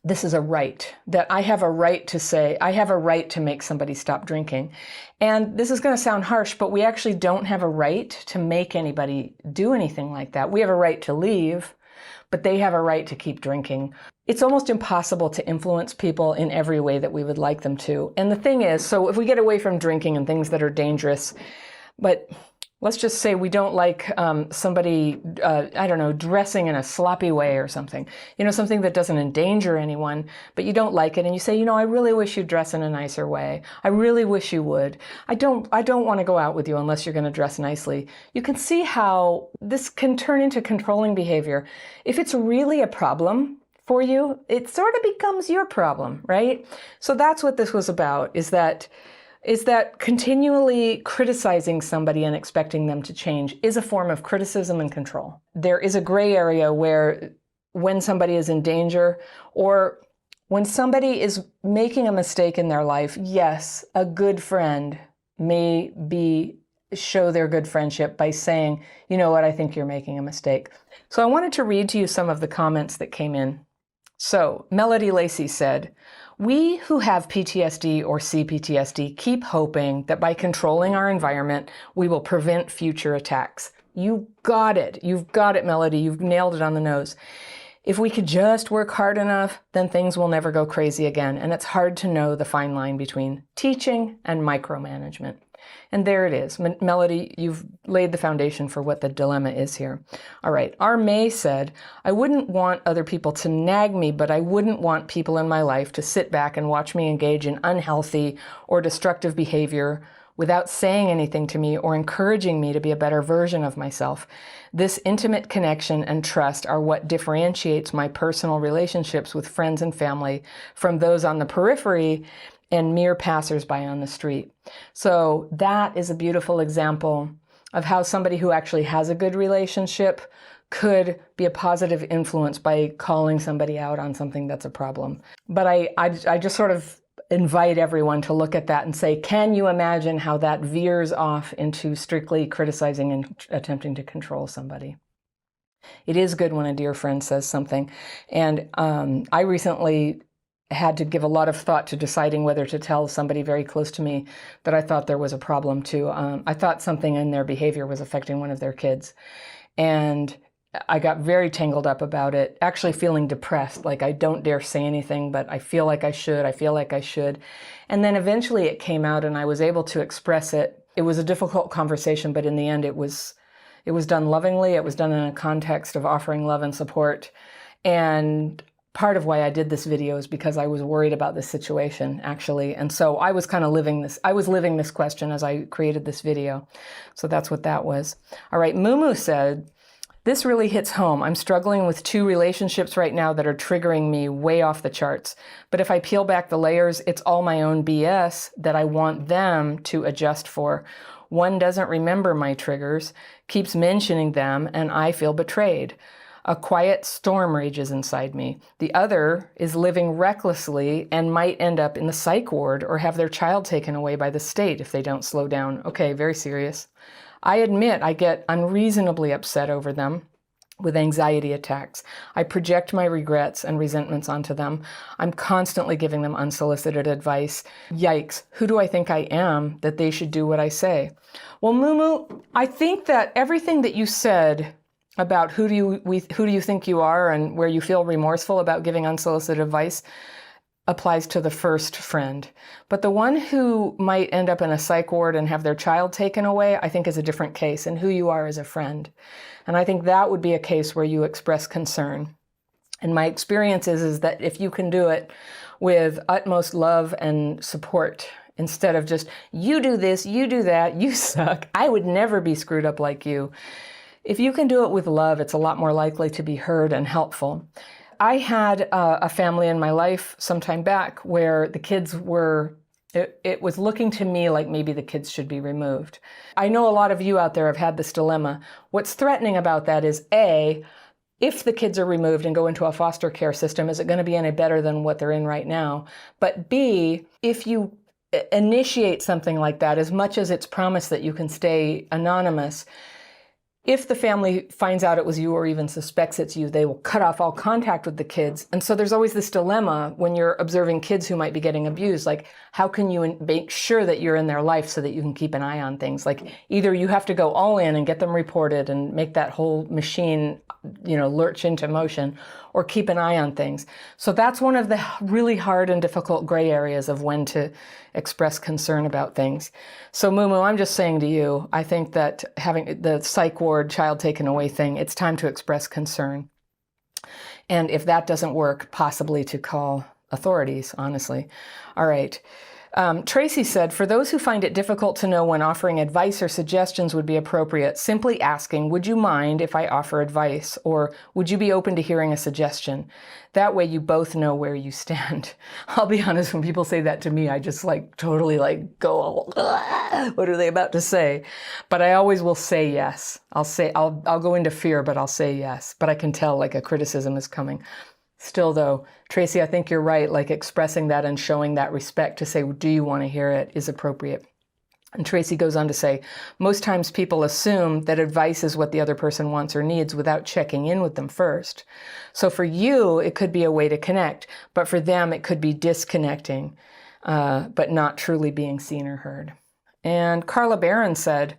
this is a right, that I have a right to say, I have a right to make somebody stop drinking. And this is going to sound harsh, but we actually don't have a right to make anybody do anything like that. We have a right to leave, but they have a right to keep drinking. It's almost impossible to influence people in every way that we would like them to. And the thing is, so if we get away from drinking and things that are dangerous, but let's just say we don't like somebody, I don't know, dressing in a sloppy way or something, something that doesn't endanger anyone, but you don't like it. And you say, I really wish you'd dress in a nicer way. I really wish you would. I don't want to go out with you unless you're going to dress nicely. You can see how this can turn into controlling behavior. If it's really a problem for you, it sort of becomes your problem, right? So that's what this was about, is that continually criticizing somebody and expecting them to change is a form of criticism and control. There is a gray area where when somebody is in danger or when somebody is making a mistake in their life, yes, a good friend may show their good friendship by saying, you know what, I think you're making a mistake. So I wanted to read to you some of the comments that came in. So Melody Lacey said, "We who have PTSD or CPTSD keep hoping that by controlling our environment, we will prevent future attacks." You got it. You've got it, Melody. You've nailed it on the nose. If we could just work hard enough, then things will never go crazy again. And it's hard to know the fine line between teaching and micromanagement. And there it is. Melody, you've laid the foundation for what the dilemma is here. All right. R. May said, "I wouldn't want other people to nag me, but I wouldn't want people in my life to sit back and watch me engage in unhealthy or destructive behavior without saying anything to me or encouraging me to be a better version of myself. This intimate connection and trust are what differentiates my personal relationships with friends and family from those on the periphery and mere passersby on the street." So that is a beautiful example of how somebody who actually has a good relationship could be a positive influence by calling somebody out on something that's a problem. But I just sort of invite everyone to look at that and say, can you imagine how that veers off into strictly criticizing and attempting to control somebody? It is good when a dear friend says something. And I recently had to give a lot of thought to deciding whether to tell somebody very close to me that I thought there was a problem too. I thought something in their behavior was affecting one of their kids. And I got very tangled up about it, actually feeling depressed, like I don't dare say anything, but I feel like I should. And then eventually it came out and I was able to express it. It was a difficult conversation, but in the end it was done lovingly. It was done in a context of offering love and support. And part of why I did this video is because I was worried about this situation, actually. And so I was kind of living this question as I created this video. So that's what that was. All right, Mumu said, "This really hits home. I'm struggling with 2 relationships right now that are triggering me way off the charts. But if I peel back the layers, it's all my own BS that I want them to adjust for. One doesn't remember my triggers, keeps mentioning them, and I feel betrayed. A quiet storm rages inside me. The other is living recklessly and might end up in the psych ward or have their child taken away by the state if they don't slow down." Okay, very serious. "I admit I get unreasonably upset over them with anxiety attacks. I project my regrets and resentments onto them. I'm constantly giving them unsolicited advice. Yikes, who do I think I am that they should do what I say?" Well, Mumu, I think that everything that you said about who do you think you are and where you feel remorseful about giving unsolicited advice applies to the first friend. But the one who might end up in a psych ward and have their child taken away, I think is a different case, and who you are as a friend. And I think that would be a case where you express concern. And my experience is that if you can do it with utmost love and support, instead of just, you do this, you do that, you suck, I would never be screwed up like you. If you can do it with love, it's a lot more likely to be heard and helpful. I had a family in my life some time back where the kids were, it was looking to me like maybe the kids should be removed. I know a lot of you out there have had this dilemma. What's threatening about that is A, if the kids are removed and go into a foster care system, is it going to be any better than what they're in right now? But B, if you initiate something like that, as much as it's promised that you can stay anonymous, If the family finds out it was you or even suspects it's you, they will cut off all contact with the kids. And so there's always this dilemma when you're observing kids who might be getting abused. Like, how can you make sure that you're in their life so that you can keep an eye on things? Like, either you have to go all in and get them reported and make that whole machine, lurch into motion, or keep an eye on things. So that's one of the really hard and difficult gray areas of when to express concern about things. So Moo, I'm just saying to you, I think that having the psych ward child taken away thing, it's time to express concern. And if that doesn't work, possibly to call authorities, honestly. All right. Tracy said, for those who find it difficult to know when offering advice or suggestions would be appropriate, simply asking, would you mind if I offer advice? Or would you be open to hearing a suggestion? That way you both know where you stand. I'll be honest, when people say that to me, I just totally go, what are they about to say? But I always will say yes. I'll go into fear, but I'll say yes. But I can tell a criticism is coming. Still though, Tracy, I think you're right, expressing that and showing that respect to say, do you want to hear it, is appropriate. And Tracy goes on to say, most times people assume that advice is what the other person wants or needs without checking in with them first. So for you, it could be a way to connect, but for them, it could be disconnecting, but not truly being seen or heard. And Carla Barron said,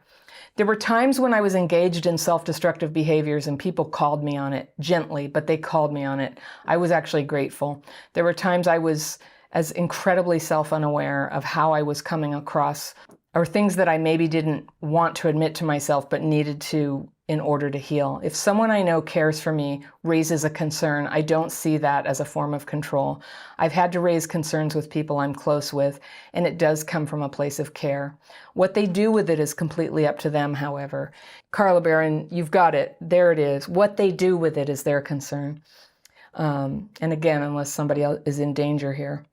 there were times when I was engaged in self-destructive behaviors and people called me on it, gently, but they called me on it. I was actually grateful. There were times I was as incredibly self-unaware of how I was coming across, or things that I maybe didn't want to admit to myself but needed to in order to heal. If someone I know cares for me, raises a concern, I don't see that as a form of control. I've had to raise concerns with people I'm close with, and it does come from a place of care. What they do with it is completely up to them, however. Carla Barron, you've got it. There it is. What they do with it is their concern. And again, unless somebody else is in danger here.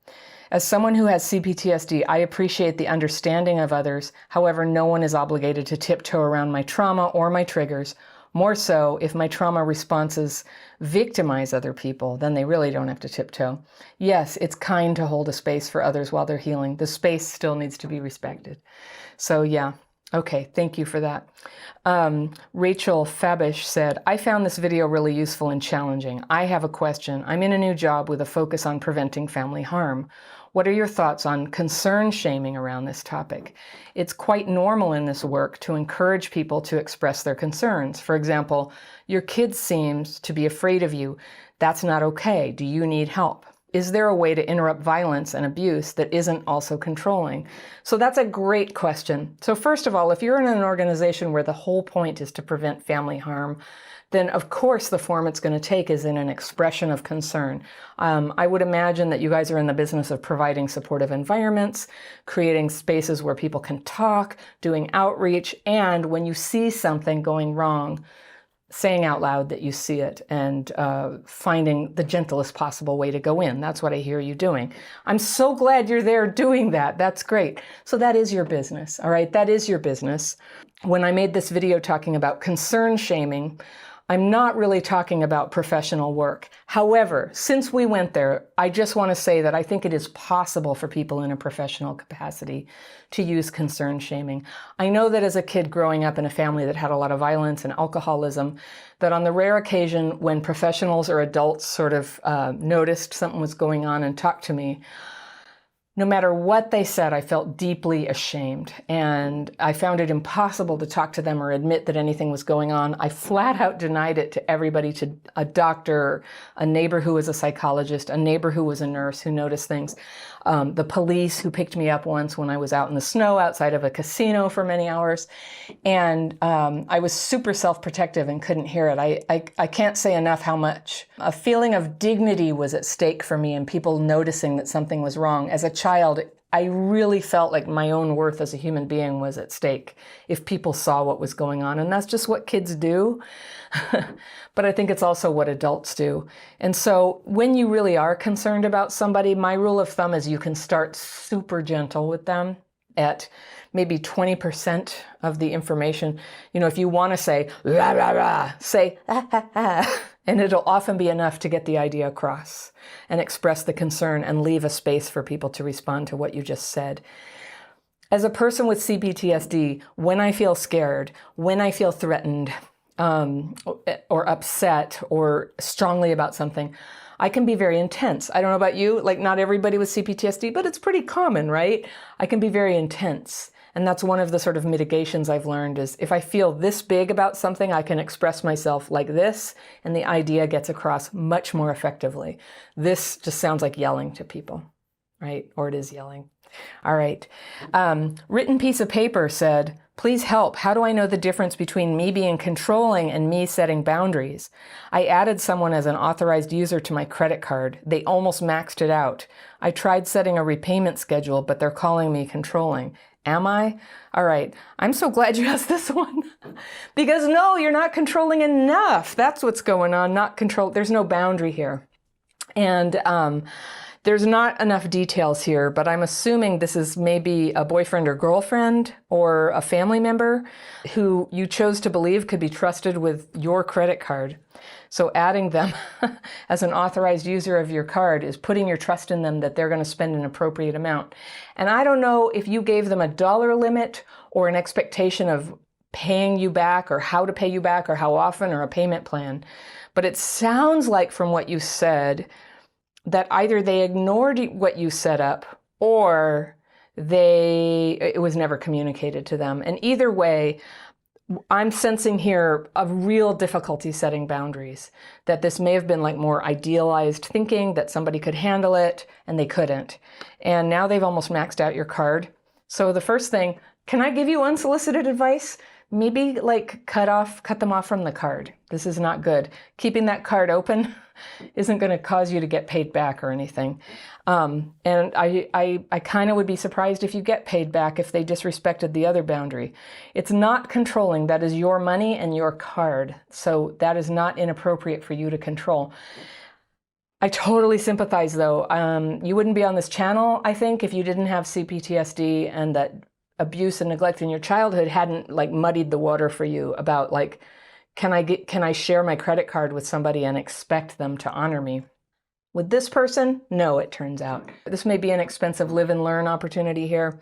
As someone who has CPTSD, I appreciate the understanding of others. However, no one is obligated to tiptoe around my trauma or my triggers. More so, if my trauma responses victimize other people, then they really don't have to tiptoe. Yes, it's kind to hold a space for others while they're healing. The space still needs to be respected. So yeah. Okay, thank you for that. Rachel Fabish said, I found this video really useful and challenging. I have a question. I'm in a new job with a focus on preventing family harm. What are your thoughts on concern shaming around this topic? It's quite normal in this work to encourage people to express their concerns. For example, your kid seems to be afraid of you. That's not okay. Do you need help? Is there a way to interrupt violence and abuse that isn't also controlling? So that's a great question. So first of all, if you're in an organization where the whole point is to prevent family harm, then of course the form it's going to take is in an expression of concern. I would imagine that you guys are in the business of providing supportive environments, creating spaces where people can talk, doing outreach, and when you see something going wrong, saying out loud that you see it and finding the gentlest possible way to go in. That's what I hear you doing. I'm so glad you're there doing that. That's great. So that is your business, all right? That is your business. When I made this video talking about concern shaming, I'm not really talking about professional work. However, since we went there, I just want to say that I think it is possible for people in a professional capacity to use concern shaming. I know that as a kid growing up in a family that had a lot of violence and alcoholism, that on the rare occasion when professionals or adults sort of noticed something was going on and talked to me, no matter what they said, I felt deeply ashamed, and I found it impossible to talk to them or admit that anything was going on. I flat out denied it to everybody, to a doctor, a neighbor who was a psychologist, a neighbor who was a nurse who noticed things, the police who picked me up once when I was out in the snow outside of a casino for many hours. And I was super self-protective and couldn't hear it. I can't say enough how much a feeling of dignity was at stake for me and people noticing that something was wrong. As a child, I really felt like my own worth as a human being was at stake if people saw what was going on. And that's just what kids do. But I think it's also what adults do. And so when you really are concerned about somebody, my rule of thumb is you can start super gentle with them at maybe 20% of the information. You know, if you want to say, rah, rah, rah, say, ah, ah, ah, and it'll often be enough to get the idea across and express the concern and leave a space for people to respond to what you just said. As a person with CPTSD, when I feel scared, when I feel threatened, or upset or strongly about something, I can be very intense. I don't know about you, like not everybody with CPTSD, but it's pretty common, right? I can be very intense. And that's one of the sort of mitigations I've learned is if I feel this big about something, I can express myself like this, and the idea gets across much more effectively. This just sounds like yelling to people, right? Or it is yelling. All right. Written piece of paper said, please help. How do I know the difference between me being controlling and me setting boundaries? I added someone as an authorized user to my credit card. They almost maxed it out. I tried setting a repayment schedule, but they're calling me controlling. Am I? All right. I'm so glad you asked this one. Because no, you're not controlling enough. That's what's going on. Not control. There's no boundary here. And there's not enough details here, but I'm assuming this is maybe a boyfriend or girlfriend or a family member who you chose to believe could be trusted with your credit card. So adding them as an authorized user of your card is putting your trust in them that they're going to spend an appropriate amount. And I don't know if you gave them a dollar limit or an expectation of paying you back or how to pay you back or how often or a payment plan, but it sounds like from what you said that either they ignored what you set up or it was never communicated to them. And either way, I'm sensing here a real difficulty setting boundaries, that this may have been like more idealized thinking that somebody could handle it and they couldn't. And now they've almost maxed out your card. So the first thing, can I give you unsolicited advice? Maybe like cut them off from the card. This is not good. Keeping that card open isn't going to cause you to get paid back or anything. And I kind of would be surprised if you get paid back if they disrespected the other boundary. It's not controlling. That is your money and your card. So that is not inappropriate for you to control. I totally sympathize though. You wouldn't be on this channel, I think, if you didn't have CPTSD and that abuse and neglect in your childhood hadn't like muddied the water for you about like, can I share my credit card with somebody and expect them to honor me? With this person, no, it turns out. This may be an expensive live and learn opportunity here,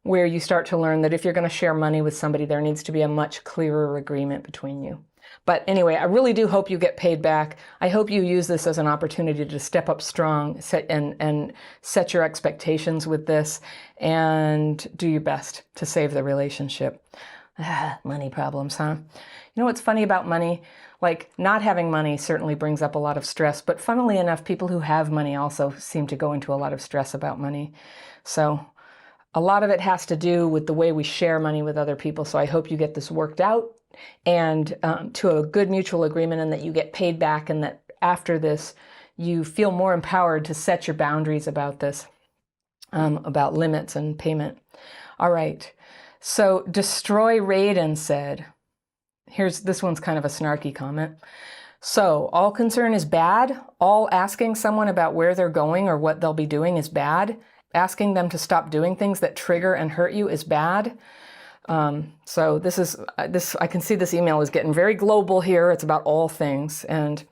where you start to learn that if you're going to share money with somebody, there needs to be a much clearer agreement between you. But anyway, I really do hope you get paid back. I hope you use this as an opportunity to step up strong and set your expectations with this and do your best to save the relationship. Money problems, huh? You know what's funny about money? Like, not having money certainly brings up a lot of stress, but funnily enough, people who have money also seem to go into a lot of stress about money. So a lot of it has to do with the way we share money with other people. So I hope you get this worked out and to a good mutual agreement, and that you get paid back, and that after this, you feel more empowered to set your boundaries about this, about limits and payment. All right. So Destroy Raiden said, this one's kind of a snarky comment. So all concern is bad. All asking someone about where they're going or what they'll be doing is bad. Asking them to stop doing things that trigger and hurt you is bad. So I can see this email is getting very global here. It's about all things, and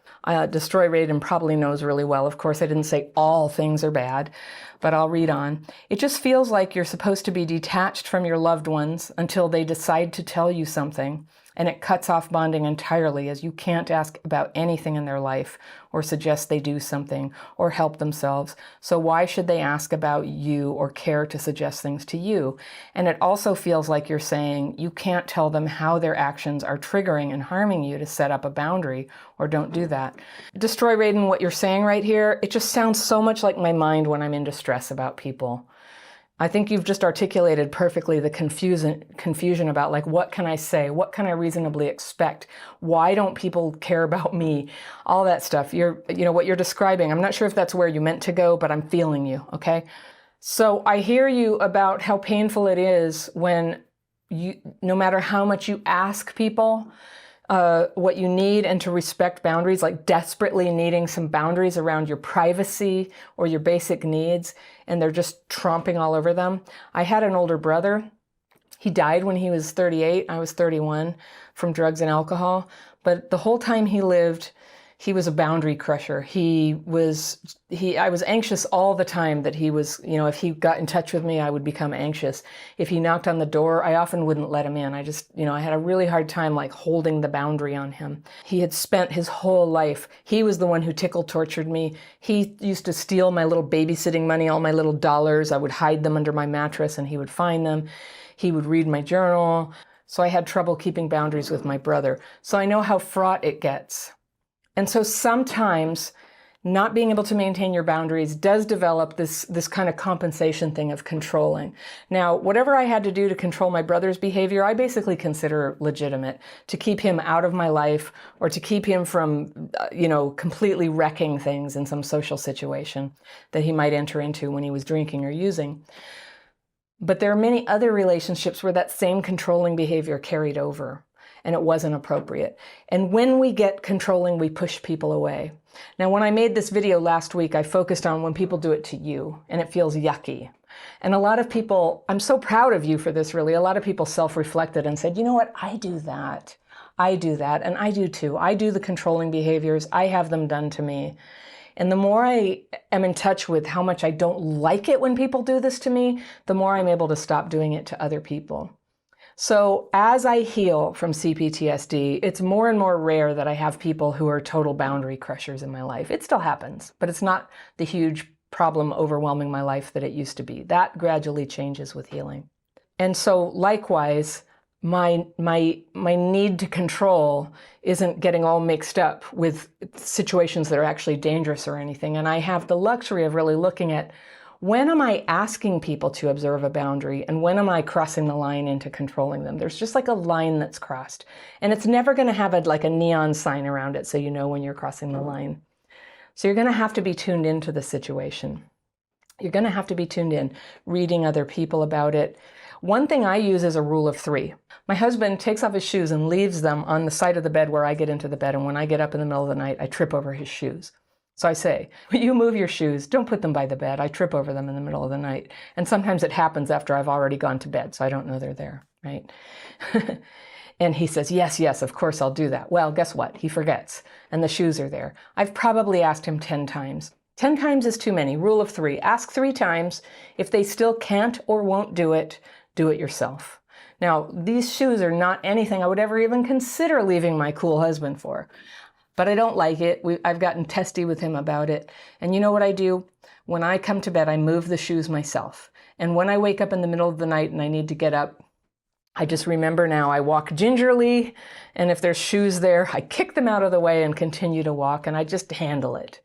Destroy Raiden probably knows really well. Of course, I didn't say all things are bad, but I'll read on. It just feels like you're supposed to be detached from your loved ones until they decide to tell you something, and it cuts off bonding entirely, as you can't ask about anything in their life or suggest they do something or help themselves. So why should they ask about you or care to suggest things to you? And it also feels like you're saying you can't tell them how their actions are triggering and harming you to set up a boundary, or don't do that. Destroy Raiden, what you're saying right here, it just sounds so much like my mind when I'm in distress about people. I think you've just articulated perfectly the confusion about like, what can I say? What can I reasonably expect? Why don't people care about me? All that stuff. What you're describing, I'm not sure if that's where you meant to go, but I'm feeling you, okay? So I hear you about how painful it is when no matter how much you ask people what you need and to respect boundaries, like desperately needing some boundaries around your privacy or your basic needs, and they're just tromping all over them. I had an older brother. He died when he was 38. I was 31 from drugs and alcohol. But the whole time he lived, He was a boundary crusher. I was anxious all the time that he was, if he got in touch with me, I would become anxious. If he knocked on the door, I often wouldn't let him in. I just, I had a really hard time like holding the boundary on him. He had spent his whole life. He was the one who tortured me. He used to steal my little babysitting money, all my little dollars. I would hide them under my mattress and he would find them. He would read my journal. So I had trouble keeping boundaries with my brother. So I know how fraught it gets. And so sometimes not being able to maintain your boundaries does develop this kind of compensation thing of controlling. Now, whatever I had to do to control my brother's behavior, I basically consider legitimate, to keep him out of my life or to keep him from, completely wrecking things in some social situation that he might enter into when he was drinking or using. But there are many other relationships where that same controlling behavior carried over. And it wasn't appropriate. And when we get controlling, we push people away. Now, when I made this video last week, I focused on when people do it to you, and it feels yucky. And a lot of people, I'm so proud of you for this, really. A lot of people self-reflected and said, you know what, I do that. I do that, and I do too. I do the controlling behaviors. I have them done to me. And the more I am in touch with how much I don't like it when people do this to me, the more I'm able to stop doing it to other people. So as I heal from CPTSD, it's more and more rare that I have people who are total boundary crushers in my life. It still happens, but it's not the huge problem overwhelming my life that it used to be. That gradually changes with healing. And so likewise, my need to control isn't getting all mixed up with situations that are actually dangerous or anything. And I have the luxury of really looking at, when am I asking people to observe a boundary, and when am I crossing the line into controlling them? There's just like a line that's crossed, and it's never going to have like a neon sign around it so you know when you're crossing the line. So you're going to have to be tuned into the situation. You're going to have to be tuned in, reading other people about it. One thing I use is a rule of 3. My husband takes off his shoes and leaves them on the side of the bed where I get into the bed, and when I get up in the middle of the night, I trip over his shoes. So I say, when you move your shoes, don't put them by the bed. I trip over them in the middle of the night. And sometimes it happens after I've already gone to bed, so I don't know they're there, right? And he says, yes, of course I'll do that. Well, guess what? He forgets, and the shoes are there. I've probably asked him 10 times. 10 times is too many. Rule of 3. Ask 3 times. If they still can't or won't do it yourself. Now, these shoes are not anything I would ever even consider leaving my cool husband for. But I don't like it. I've gotten testy with him about it. And you know what I do? When I come to bed, I move the shoes myself. And when I wake up in the middle of the night and I need to get up, I just remember now I walk gingerly. And if there's shoes there, I kick them out of the way and continue to walk. And I just handle it.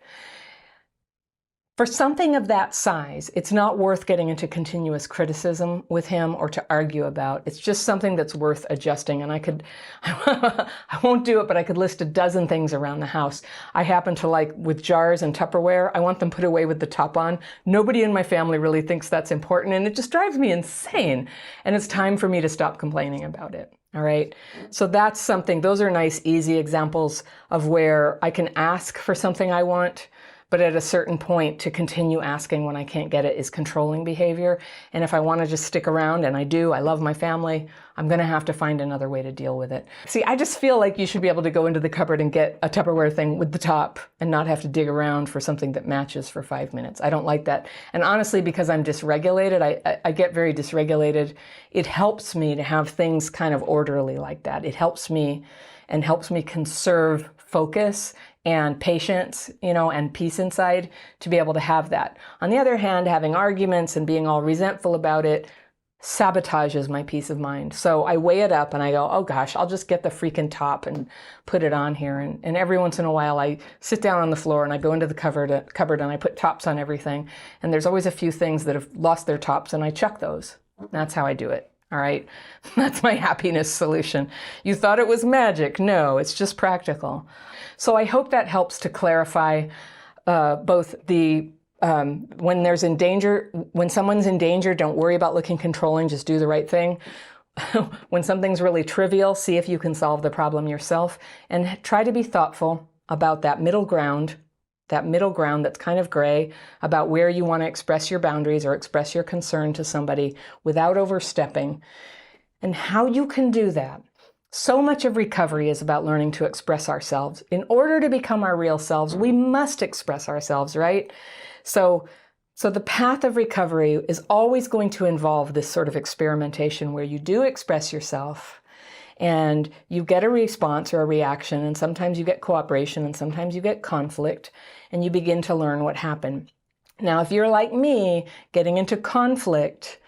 For something of that size, it's not worth getting into continuous criticism with him or to argue about. It's just something that's worth adjusting. And I won't do it, but I could list a dozen things around the house. I happen to like, with jars and Tupperware, I want them put away with the top on. Nobody in my family really thinks that's important, and it just drives me insane. And it's time for me to stop complaining about it. All right. So that's something, those are nice, easy examples of where I can ask for something I want. But at a certain point, to continue asking when I can't get it is controlling behavior. And if I want to just stick around, and I do, I love my family, I'm going to have to find another way to deal with it. See, I just feel like you should be able to go into the cupboard and get a Tupperware thing with the top and not have to dig around for something that matches for 5 minutes. I don't like that. And honestly, because I'm dysregulated, I get very dysregulated. It helps me to have things kind of orderly like that. It helps me and helps me conserve focus and patience, and peace inside to be able to have that. On the other hand, having arguments and being all resentful about it sabotages my peace of mind. So I weigh it up and I go, oh gosh, I'll just get the freaking top and put it on here. And every once in a while I sit down on the floor and I go into the cupboard and I put tops on everything. And there's always a few things that have lost their tops and I chuck those. That's how I do it. All right. That's my happiness solution. You thought it was magic. No, it's just practical. So I hope that helps to clarify both the when someone's in danger, don't worry about looking controlling, just do the right thing. When something's really trivial, see if you can solve the problem yourself and try to be thoughtful about that middle ground that's kind of gray, about where you want to express your boundaries or express your concern to somebody without overstepping, and how you can do that So much of recovery is about learning to express ourselves. In order to become our real selves, we must express ourselves, right? So the path of recovery is always going to involve this sort of experimentation where you do express yourself and you get a response or a reaction, and sometimes you get cooperation and sometimes you get conflict, and you begin to learn what happened. Now, if you're like me, getting into conflict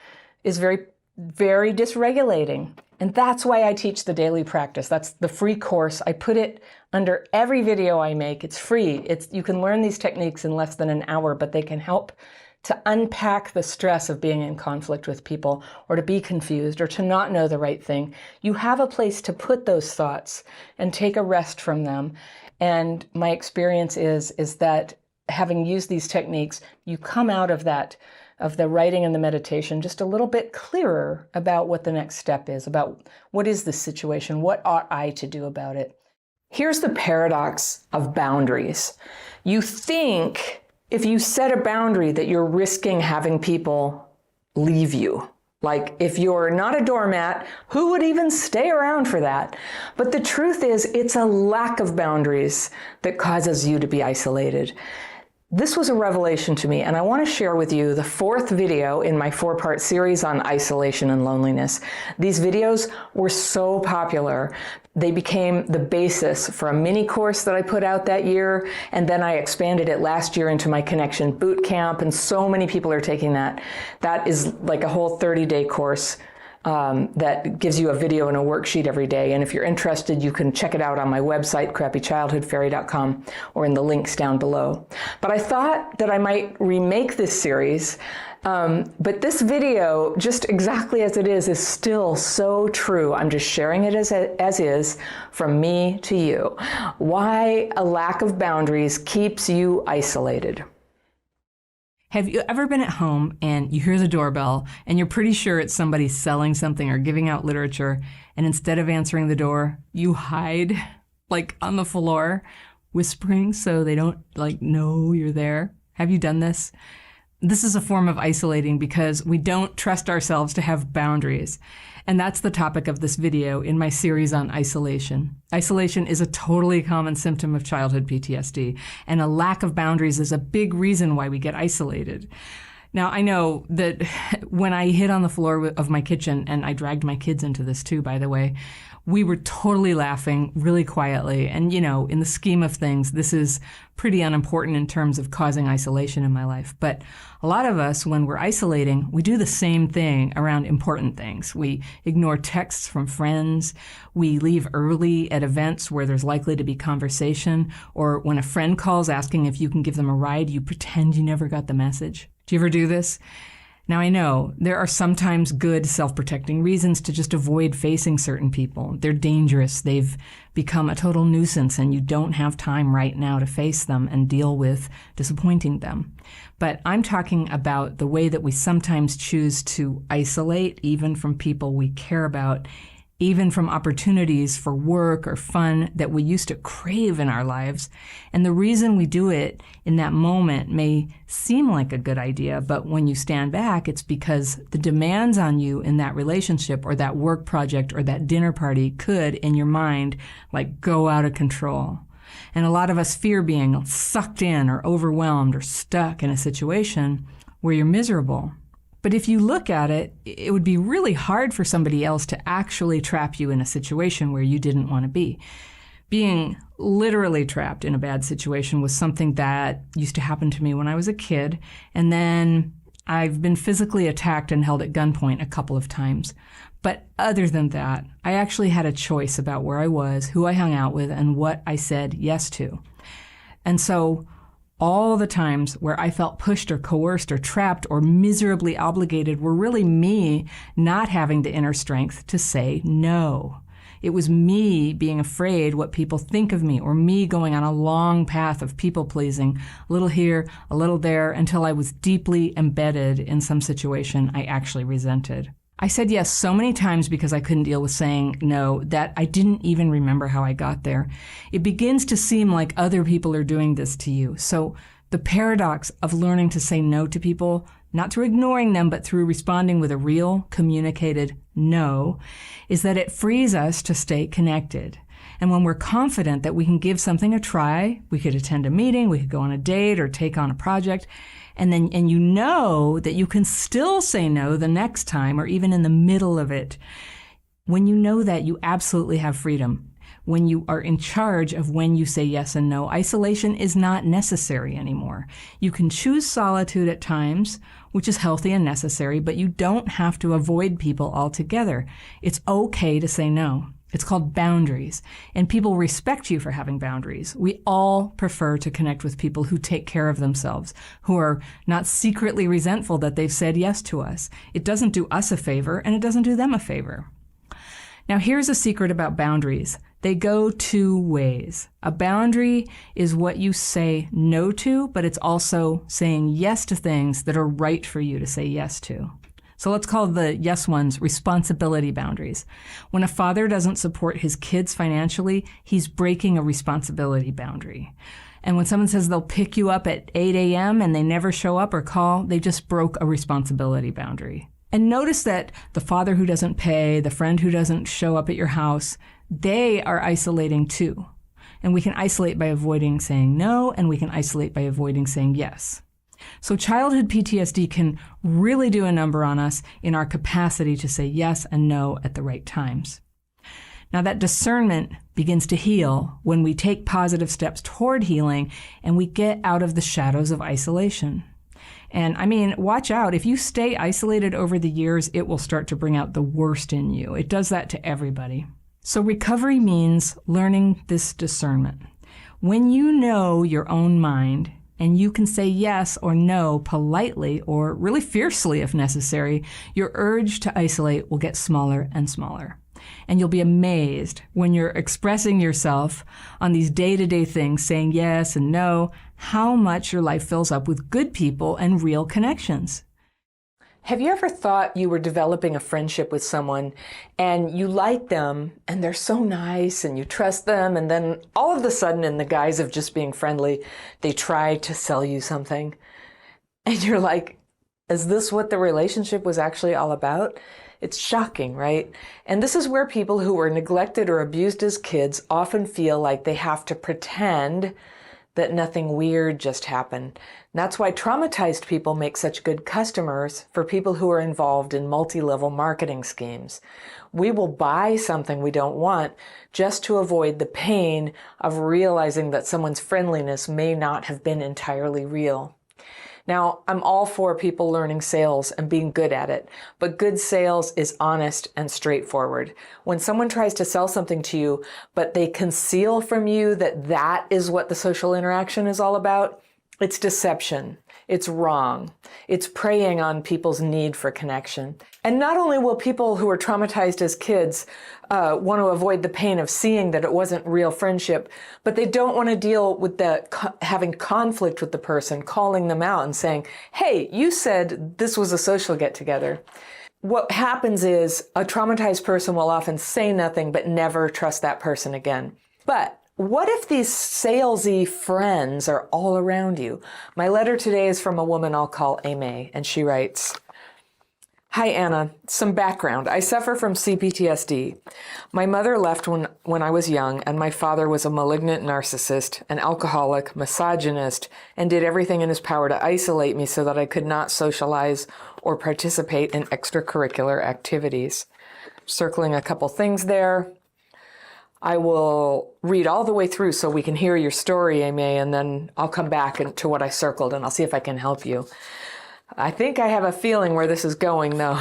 is very, very dysregulating. And that's why I teach the daily practice. That's the free course. I put it under every video I make. It's free. You can learn these techniques in less than an hour, but they can help to unpack the stress of being in conflict with people, or to be confused, or to not know the right thing. You have a place to put those thoughts and take a rest from them. And my experience is that having used these techniques, you come out of that, of the writing and the meditation, just a little bit clearer about what the next step is, about what is this situation, what ought I to do about it. Here's the paradox of boundaries. You think if you set a boundary that you're risking having people leave you. Like, if you're not a doormat, who would even stay around for that? But the truth is, it's a lack of boundaries that causes you to be isolated. This was a revelation to me, and I want to share with you the 4th video in my 4-part series on isolation and loneliness. These videos were so popular. They became the basis for a mini course that I put out that year, and then I expanded it last year into my Connection Boot Camp, and so many people are taking that. That is like a whole 30-day course that gives you a video and a worksheet every day. And if you're interested, you can check it out on my website, crappychildhoodfairy.com, or in the links down below. But I thought that I might remake this series. But this video, just exactly as it is still so true. I'm just sharing it as is, from me to you. Why a lack of boundaries keeps you isolated. Have you ever been at home and you hear the doorbell and you're pretty sure it's somebody selling something or giving out literature, and instead of answering the door, you hide like on the floor, whispering so they don't know you're there? Have you done this? This is a form of isolating because we don't trust ourselves to have boundaries. And that's the topic of this video in my series on isolation. Isolation is a totally common symptom of childhood PTSD, and a lack of boundaries is a big reason why we get isolated. Now, I know that when I hid on the floor of my kitchen, and I dragged my kids into this too, by the way, we were totally laughing really quietly. And, in the scheme of things, this is pretty unimportant in terms of causing isolation in my life. But a lot of us, when we're isolating, we do the same thing around important things. We ignore texts from friends. We leave early at events where there's likely to be conversation. Or when a friend calls asking if you can give them a ride, you pretend you never got the message. Do you ever do this? Now, I know there are sometimes good self-protecting reasons to just avoid facing certain people. They're dangerous. They've become a total nuisance, and you don't have time right now to face them and deal with disappointing them. But I'm talking about the way that we sometimes choose to isolate, even from people we care about, even from opportunities for work or fun that we used to crave in our lives. And the reason we do it in that moment may seem like a good idea, but when you stand back, it's because the demands on you in that relationship or that work project or that dinner party could, in your mind, go out of control. And a lot of us fear being sucked in or overwhelmed or stuck in a situation where you're miserable. But if you look at it, it would be really hard for somebody else to actually trap you in a situation where you didn't want to be. Being literally trapped in a bad situation was something that used to happen to me when I was a kid, and then I've been physically attacked and held at gunpoint a couple of times. But other than that, I actually had a choice about where I was, who I hung out with, and what I said yes to. And so all the times where I felt pushed or coerced or trapped or miserably obligated were really me not having the inner strength to say no. It was me being afraid what people think of me, or me going on a long path of people-pleasing, a little here, a little there, until I was deeply embedded in some situation I actually resented. I said yes so many times because I couldn't deal with saying no that I didn't even remember how I got there. It begins to seem like other people are doing this to you. So the paradox of learning to say no to people not through ignoring them, but through responding with a real communicated no, is that it frees us to stay connected. And when we're confident that we can give something a try, we could attend a meeting, we could go on a date or take on a project, and you know that you can still say no the next time or even in the middle of it. When you know that, you absolutely have freedom. When you are in charge of when you say yes and no, isolation is not necessary anymore. You can choose solitude at times, which is healthy and necessary, but you don't have to avoid people altogether. It's okay to say no. It's called boundaries, and people respect you for having boundaries. We all prefer to connect with people who take care of themselves, who are not secretly resentful that they've said yes to us. It doesn't do us a favor, and it doesn't do them a favor. Now, here's a secret about boundaries. They go two ways. A boundary is what you say no to, but it's also saying yes to things that are right for you to say yes to. So let's call the yes ones responsibility boundaries. When a father doesn't support his kids financially, he's breaking a responsibility boundary. And when someone says they'll pick you up at 8 a.m. and they never show up or call, they just broke a responsibility boundary. And notice that the father who doesn't pay, the friend who doesn't show up at your house, they are isolating too. And we can isolate by avoiding saying no, and we can isolate by avoiding saying yes. So childhood PTSD can really do a number on us in our capacity to say yes and no at the right times. Now that discernment begins to heal when we take positive steps toward healing and we get out of the shadows of isolation. And I mean, watch out. If you stay isolated over the years, it will start to bring out the worst in you. It does that to everybody. So recovery means learning this discernment. When you know your own mind, and you can say yes or no politely or really fiercely if necessary, your urge to isolate will get smaller and smaller. And you'll be amazed when you're expressing yourself on these day-to-day things, saying yes and no, how much your life fills up with good people and real connections. Have you ever thought you were developing a friendship with someone and you like them and they're so nice and you trust them, and then all of a sudden, in the guise of just being friendly, they try to sell you something? And you're like, is this what the relationship was actually all about? It's shocking, right? And this is where people who were neglected or abused as kids often feel like they have to pretend that nothing weird just happened. And that's why traumatized people make such good customers for people who are involved in multi-level marketing schemes. We will buy something we don't want just to avoid the pain of realizing that someone's friendliness may not have been entirely real. Now, I'm all for people learning sales and being good at it, but good sales is honest and straightforward. When someone tries to sell something to you, but they conceal from you that that is what the social interaction is all about, it's deception. It's wrong. It's preying on people's need for connection. And not only will people who are traumatized as kids want to avoid the pain of seeing that it wasn't real friendship, but they don't want to deal with having conflict with the person, calling them out and saying, hey, you said this was a social get-together. What happens is a traumatized person will often say nothing but never trust that person again. But what if these salesy friends are all around you? My letter today is from a woman I'll call Amy, and she writes, Hi, Anna. Some background. I suffer from CPTSD. My mother left when I was young, and my father was a malignant narcissist, an alcoholic, misogynist, and did everything in his power to isolate me so that I could not socialize or participate in extracurricular activities. Circling a couple things there. I will read all the way through so we can hear your story, Amy, and then I'll come back to what I circled and I'll see if I can help you. I think I have a feeling where this is going, though.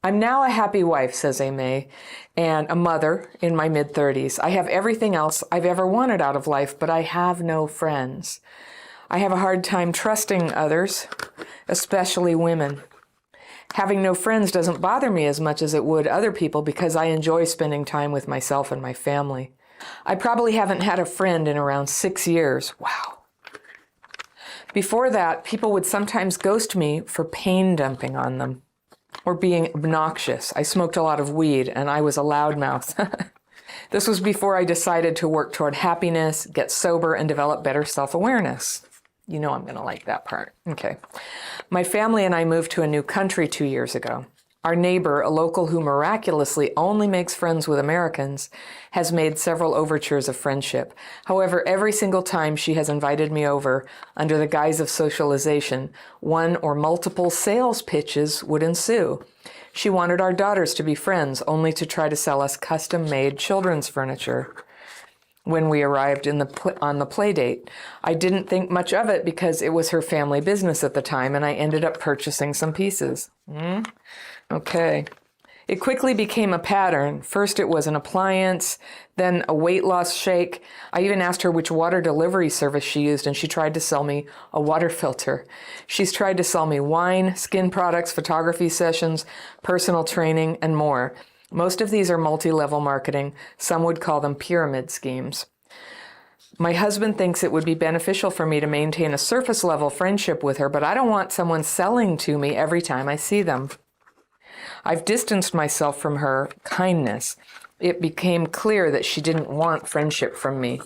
I'm now a happy wife, says Amy, and a mother in my mid-30s. I have everything else I've ever wanted out of life, but I have no friends. I have a hard time trusting others, especially women. Having no friends doesn't bother me as much as it would other people because I enjoy spending time with myself and my family. I probably haven't had a friend in around 6 years. Wow. Before that, people would sometimes ghost me for pain dumping on them or being obnoxious. I smoked a lot of weed and I was a loudmouth. This was before I decided to work toward happiness, get sober, and develop better self-awareness. You know I'm going to like that part. Okay. My family and I moved to a new country 2 years ago. Our neighbor, a local who miraculously only makes friends with Americans, has made several overtures of friendship. However, every single time she has invited me over under the guise of socialization, one or multiple sales pitches would ensue. She wanted our daughters to be friends, only to try to sell us custom-made children's furniture when we arrived on the play date. I didn't think much of it because it was her family business at the time, and I ended up purchasing some pieces. Okay. It quickly became a pattern. First it was an appliance, then a weight loss shake. I even asked her which water delivery service she used, and she tried to sell me a water filter. She's tried to sell me wine, skin products, photography sessions, personal training, and more. Most of these are multi-level marketing. Some would call them pyramid schemes. My husband thinks it would be beneficial for me to maintain a surface level friendship with her, but I don't want someone selling to me every time I see them. I've distanced myself from her kindness. It became clear that she didn't want friendship from me.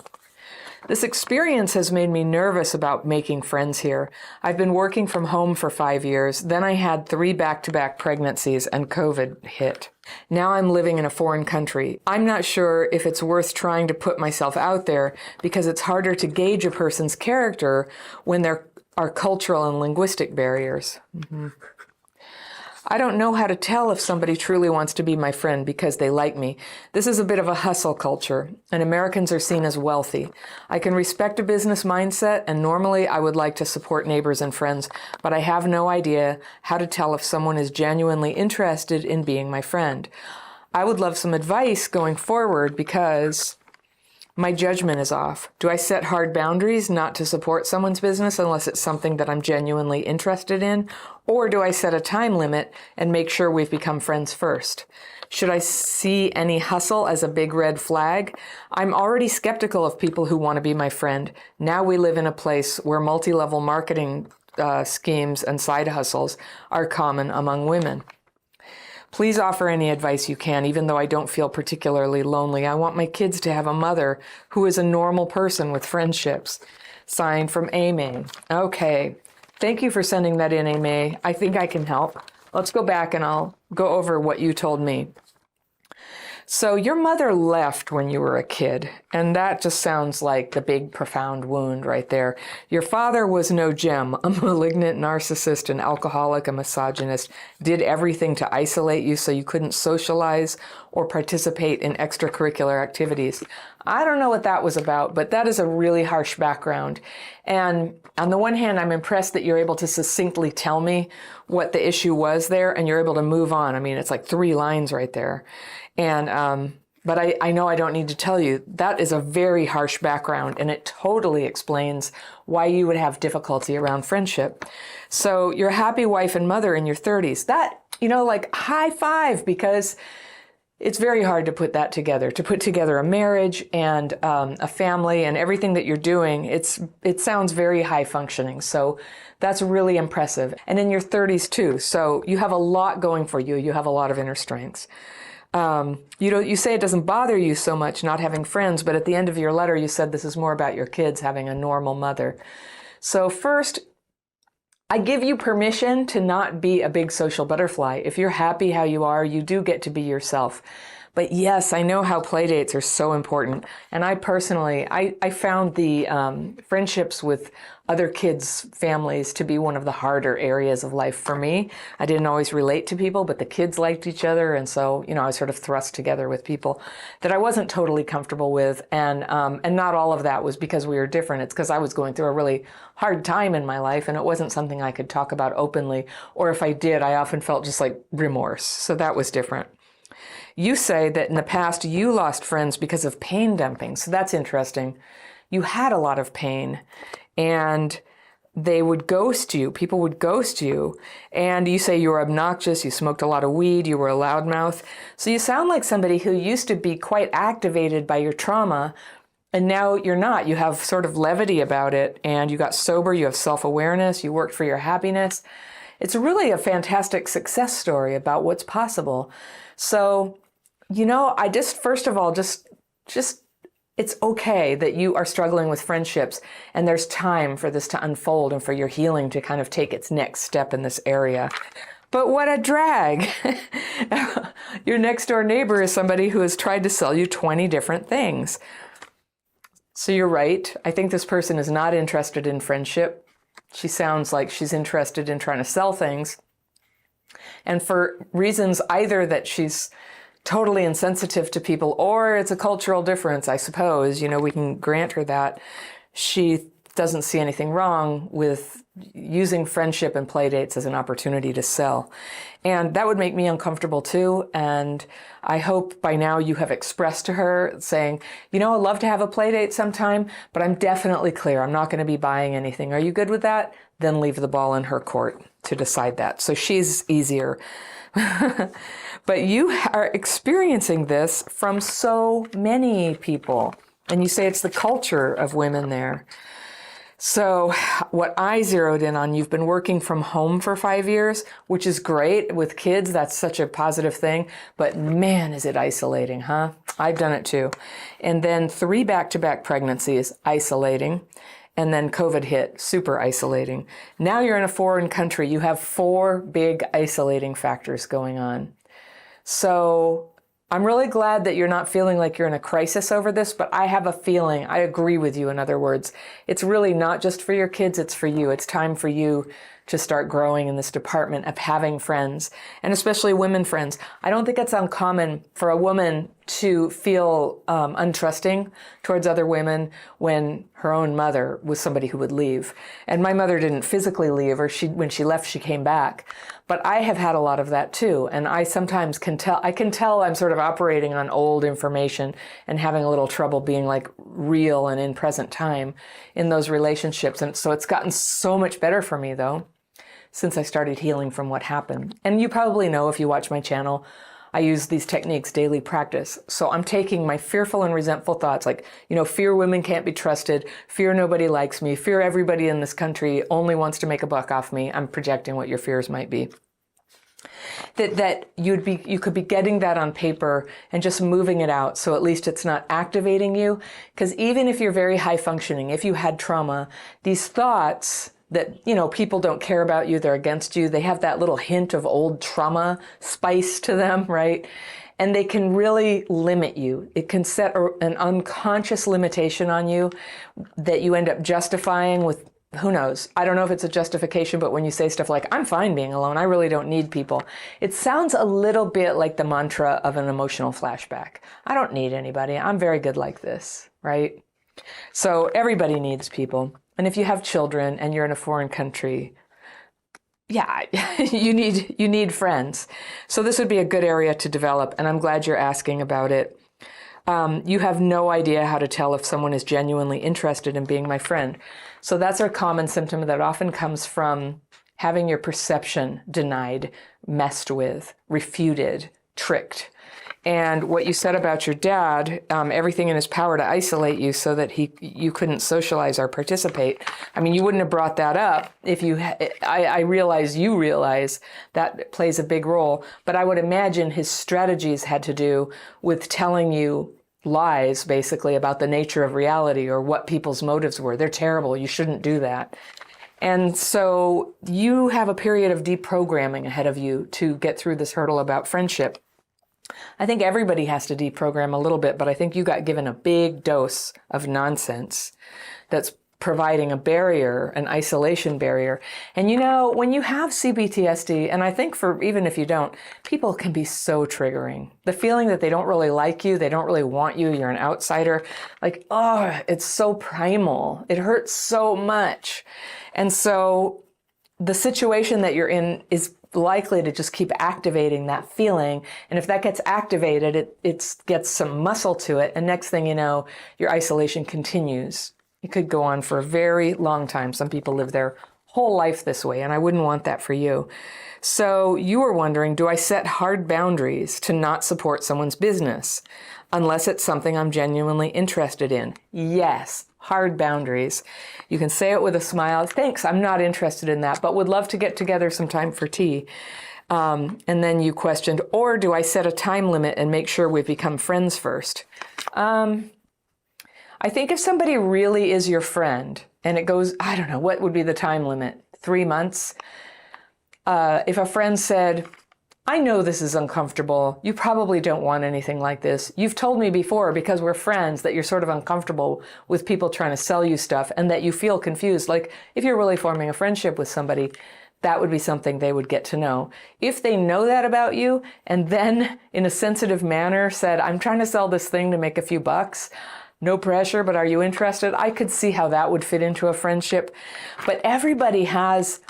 This experience has made me nervous about making friends here. I've been working from home for 5 years. Then I had 3 back-to-back pregnancies and COVID hit. Now I'm living in a foreign country. I'm not sure if it's worth trying to put myself out there because it's harder to gauge a person's character when there are cultural and linguistic barriers. I don't know how to tell if somebody truly wants to be my friend because they like me. This is a bit of a hustle culture, and Americans are seen as wealthy. I can respect a business mindset, and normally I would like to support neighbors and friends, but I have no idea how to tell if someone is genuinely interested in being my friend. I would love some advice going forward because my judgment is off. Do I set hard boundaries not to support someone's business unless it's something that I'm genuinely interested in? Or do I set a time limit and make sure we've become friends first? Should I see any hustle as a big red flag? I'm already skeptical of people who want to be my friend. Now we live in a place where multi-level marketing schemes and side hustles are common among women. Please offer any advice you can, even though I don't feel particularly lonely. I want my kids to have a mother who is a normal person with friendships. Signed from Amy. Okay. Thank you for sending that in, Amy. I think I can help. Let's go back and I'll go over what you told me. So your mother left when you were a kid, and that just sounds like the big, profound wound right there. Your father was no gem, a malignant narcissist, an alcoholic, a misogynist, did everything to isolate you so you couldn't socialize or participate in extracurricular activities. I don't know what that was about, but that is a really harsh background. And on the one hand, I'm impressed that you're able to succinctly tell me what the issue was there, and you're able to move on. I mean, it's like 3 lines right there. And, but I know I don't need to tell you, that is a very harsh background, and it totally explains why you would have difficulty around friendship. So you're a happy wife and mother in your 30s. That, like high five, because it's very hard to put that together, to put together a marriage and a family and everything that you're doing. It sounds very high functioning. So that's really impressive. And in your 30s too. So you have a lot going for you. You have a lot of inner strengths. You say it doesn't bother you so much not having friends, but at the end of your letter, you said this is more about your kids having a normal mother. So first, I give you permission to not be a big social butterfly. If you're happy how you are, you do get to be yourself. But yes, I know how playdates are so important. And I personally, I found the friendships with other kids' families to be one of the harder areas of life for me. I didn't always relate to people, but the kids liked each other. And so, I was sort of thrust together with people that I wasn't totally comfortable with. And not all of that was because we were different. It's because I was going through a really hard time in my life, and it wasn't something I could talk about openly. Or if I did, I often felt just like remorse. So that was different. You say that in the past you lost friends because of pain dumping. So that's interesting. You had a lot of pain and they would ghost you. People would ghost you. And you say you were obnoxious, you smoked a lot of weed, you were a loudmouth. So you sound like somebody who used to be quite activated by your trauma, and now you're not. You have sort of levity about it, and you got sober, you have self-awareness, you worked for your happiness. It's really a fantastic success story about what's possible. So, I just, first of all, just It's okay that you are struggling with friendships and there's time for this to unfold and for your healing to kind of take its next step in this area. But what a drag. Your next door neighbor is somebody who has tried to sell you 20 different things. So you're right. I think this person is not interested in friendship. She sounds like she's interested in trying to sell things. And for reasons either that she's totally insensitive to people, or it's a cultural difference, I suppose, we can grant her that. She doesn't see anything wrong with using friendship and play dates as an opportunity to sell. And that would make me uncomfortable too. And I hope by now you have expressed to her saying, I'd love to have a play date sometime, but I'm definitely clear. I'm not going to be buying anything. Are you good with that? Then leave the ball in her court to decide that. So she's easier. But you are experiencing this from so many people. And you say it's the culture of women there. So what I zeroed in on, you've been working from home for 5 years, which is great with kids. That's such a positive thing. But man, is it isolating, huh? I've done it too. And then 3 back-to-back pregnancies, isolating. And then COVID hit, super isolating. Now you're in a foreign country. You have 4 big isolating factors going on. So I'm really glad that you're not feeling like you're in a crisis over this, but I have a feeling, I agree with you, in other words. It's really not just for your kids, it's for you. It's time for you to start growing in this department of having friends, and especially women friends. I don't think it's uncommon for a woman to feel untrusting towards other women when her own mother was somebody who would leave. And my mother didn't physically leave, or when she left, she came back. But I have had a lot of that too. And I sometimes can tell I'm sort of operating on old information and having a little trouble being like real and in present time in those relationships. And so it's gotten so much better for me though, since I started healing from what happened. And you probably know if you watch my channel, I use these techniques daily practice. So I'm taking my fearful and resentful thoughts like, fear women can't be trusted, fear nobody likes me, fear everybody in this country only wants to make a buck off me. I'm projecting what your fears might be. That you could be getting that on paper and just moving it out so at least it's not activating you. Because even if you're very high functioning, if you had trauma, these thoughts that, people don't care about you, they're against you, they have that little hint of old trauma spice to them, right? And they can really limit you. It can set an unconscious limitation on you that you end up justifying with, who knows? I don't know if it's a justification, but when you say stuff like, I'm fine being alone, I really don't need people, it sounds a little bit like the mantra of an emotional flashback. I don't need anybody. I'm very good like this, right? So everybody needs people. And if you have children and you're in a foreign country, yeah, you need friends. So this would be a good area to develop, and I'm glad you're asking about it. You have no idea how to tell if someone is genuinely interested in being my friend. So that's a common symptom that often comes from having your perception denied, messed with, refuted, tricked. And what you said about your dad, everything in his power to isolate you so that you couldn't socialize or participate. I mean, you wouldn't have brought that up if you, I realize you realize that plays a big role, but I would imagine his strategies had to do with telling you lies, basically, about the nature of reality or what people's motives were. They're terrible. You shouldn't do that. And so you have a period of deprogramming ahead of you to get through this hurdle about friendship. I think everybody has to deprogram a little bit, but I think you got given a big dose of nonsense that's providing a barrier, an isolation barrier. And when you have CBTSD, and I think for even if you don't, people can be so triggering. The feeling that they don't really like you, they don't really want you, you're an outsider, like, oh, it's so primal. It hurts so much. And so the situation that you're in is likely to just keep activating that feeling. And if that gets activated, it gets some muscle to it. And next thing you know, your isolation continues. It could go on for a very long time. Some people live their whole life this way, and I wouldn't want that for you. So you were wondering, do I set hard boundaries to not support someone's business unless it's something I'm genuinely interested in? Yes. Hard boundaries. You can say it with a smile. Thanks, I'm not interested in that, but would love to get together sometime for tea. And then you questioned, or do I set a time limit and make sure we've become friends first? I think if somebody really is your friend and it goes, I don't know, what would be the time limit? 3 months? If a friend said, I know this is uncomfortable. You probably don't want anything like this. You've told me before, because we're friends, that you're sort of uncomfortable with people trying to sell you stuff and that you feel confused. Like if you're really forming a friendship with somebody, that would be something they would get to know. If they know that about you and then in a sensitive manner said, I'm trying to sell this thing to make a few bucks, no pressure, but are you interested? I could see how that would fit into a friendship. But everybody has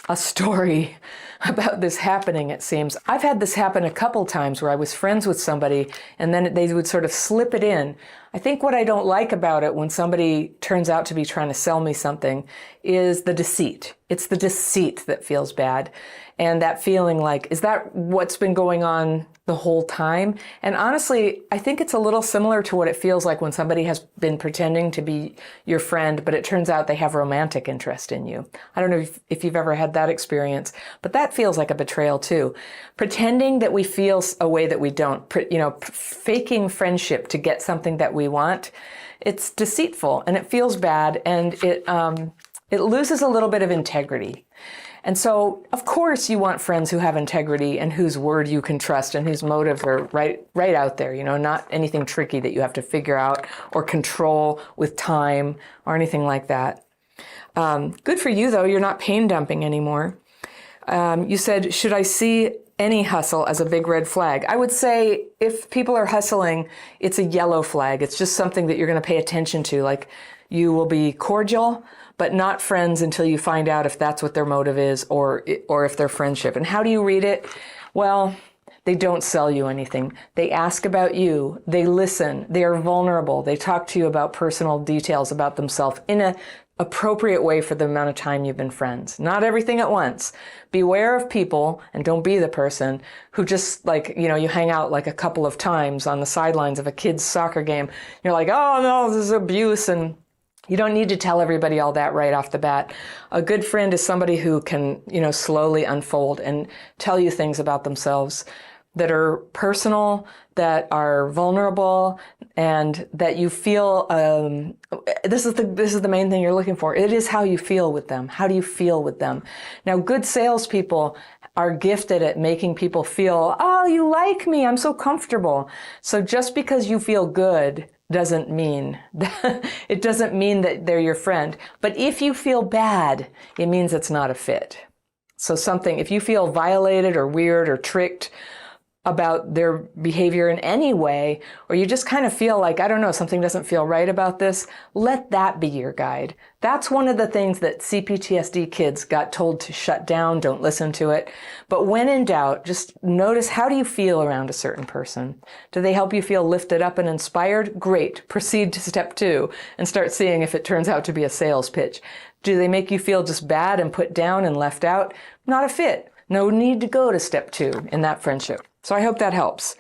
a story about this happening, it seems. I've had this happen a couple times where I was friends with somebody and then they would sort of slip it in. I think what I don't like about it when somebody turns out to be trying to sell me something is the deceit. It's the deceit that feels bad. And that feeling like, is that what's been going on the whole time? And honestly, I think it's a little similar to what it feels like when somebody has been pretending to be your friend, but it turns out they have romantic interest in you. I don't know if you've ever had that experience, but that feels like a betrayal too. Pretending that we feel a way that we don't, faking friendship to get something that we want, it's deceitful and it feels bad and it loses a little bit of integrity. And so, of course, you want friends who have integrity and whose word you can trust and whose motives are right out there, not anything tricky that you have to figure out or control with time or anything like that. Good for you, though. You're not pain dumping anymore. You said, should I see any hustle as a big red flag? I would say if people are hustling, it's a yellow flag. It's just something that you're going to pay attention to. Like you will be cordial, but not friends until you find out if that's what their motive is or if they're friendship. And how do you read it? Well, they don't sell you anything. They ask about you. They listen. They are vulnerable. They talk to you about personal details about themselves in an appropriate way for the amount of time you've been friends. Not everything at once. Beware of people, and don't be the person who just you hang out like a couple of times on the sidelines of a kid's soccer game. You're like, oh no, this is abuse, and you don't need to tell everybody all that right off the bat. A good friend is somebody who can, slowly unfold and tell you things about themselves that are personal, that are vulnerable, and that you feel, this is the main thing you're looking for. It is how you feel with them. How do you feel with them? Now, good salespeople are gifted at making people feel, oh, you like me, I'm so comfortable. So just because you feel good doesn't mean it doesn't mean that they're your friend. But if you feel bad, it means it's not a fit. So if you feel violated or weird or tricked about their behavior in any way, or you just kind of feel like, I don't know, something doesn't feel right about this, let that be your guide. That's one of the things that CPTSD kids got told to shut down, don't listen to it. But when in doubt, just notice, how do you feel around a certain person? Do they help you feel lifted up and inspired? Great. Proceed to step 2 and start seeing if it turns out to be a sales pitch. Do they make you feel just bad and put down and left out? Not a fit. No need to go to step 2 in that friendship. So I hope that helps.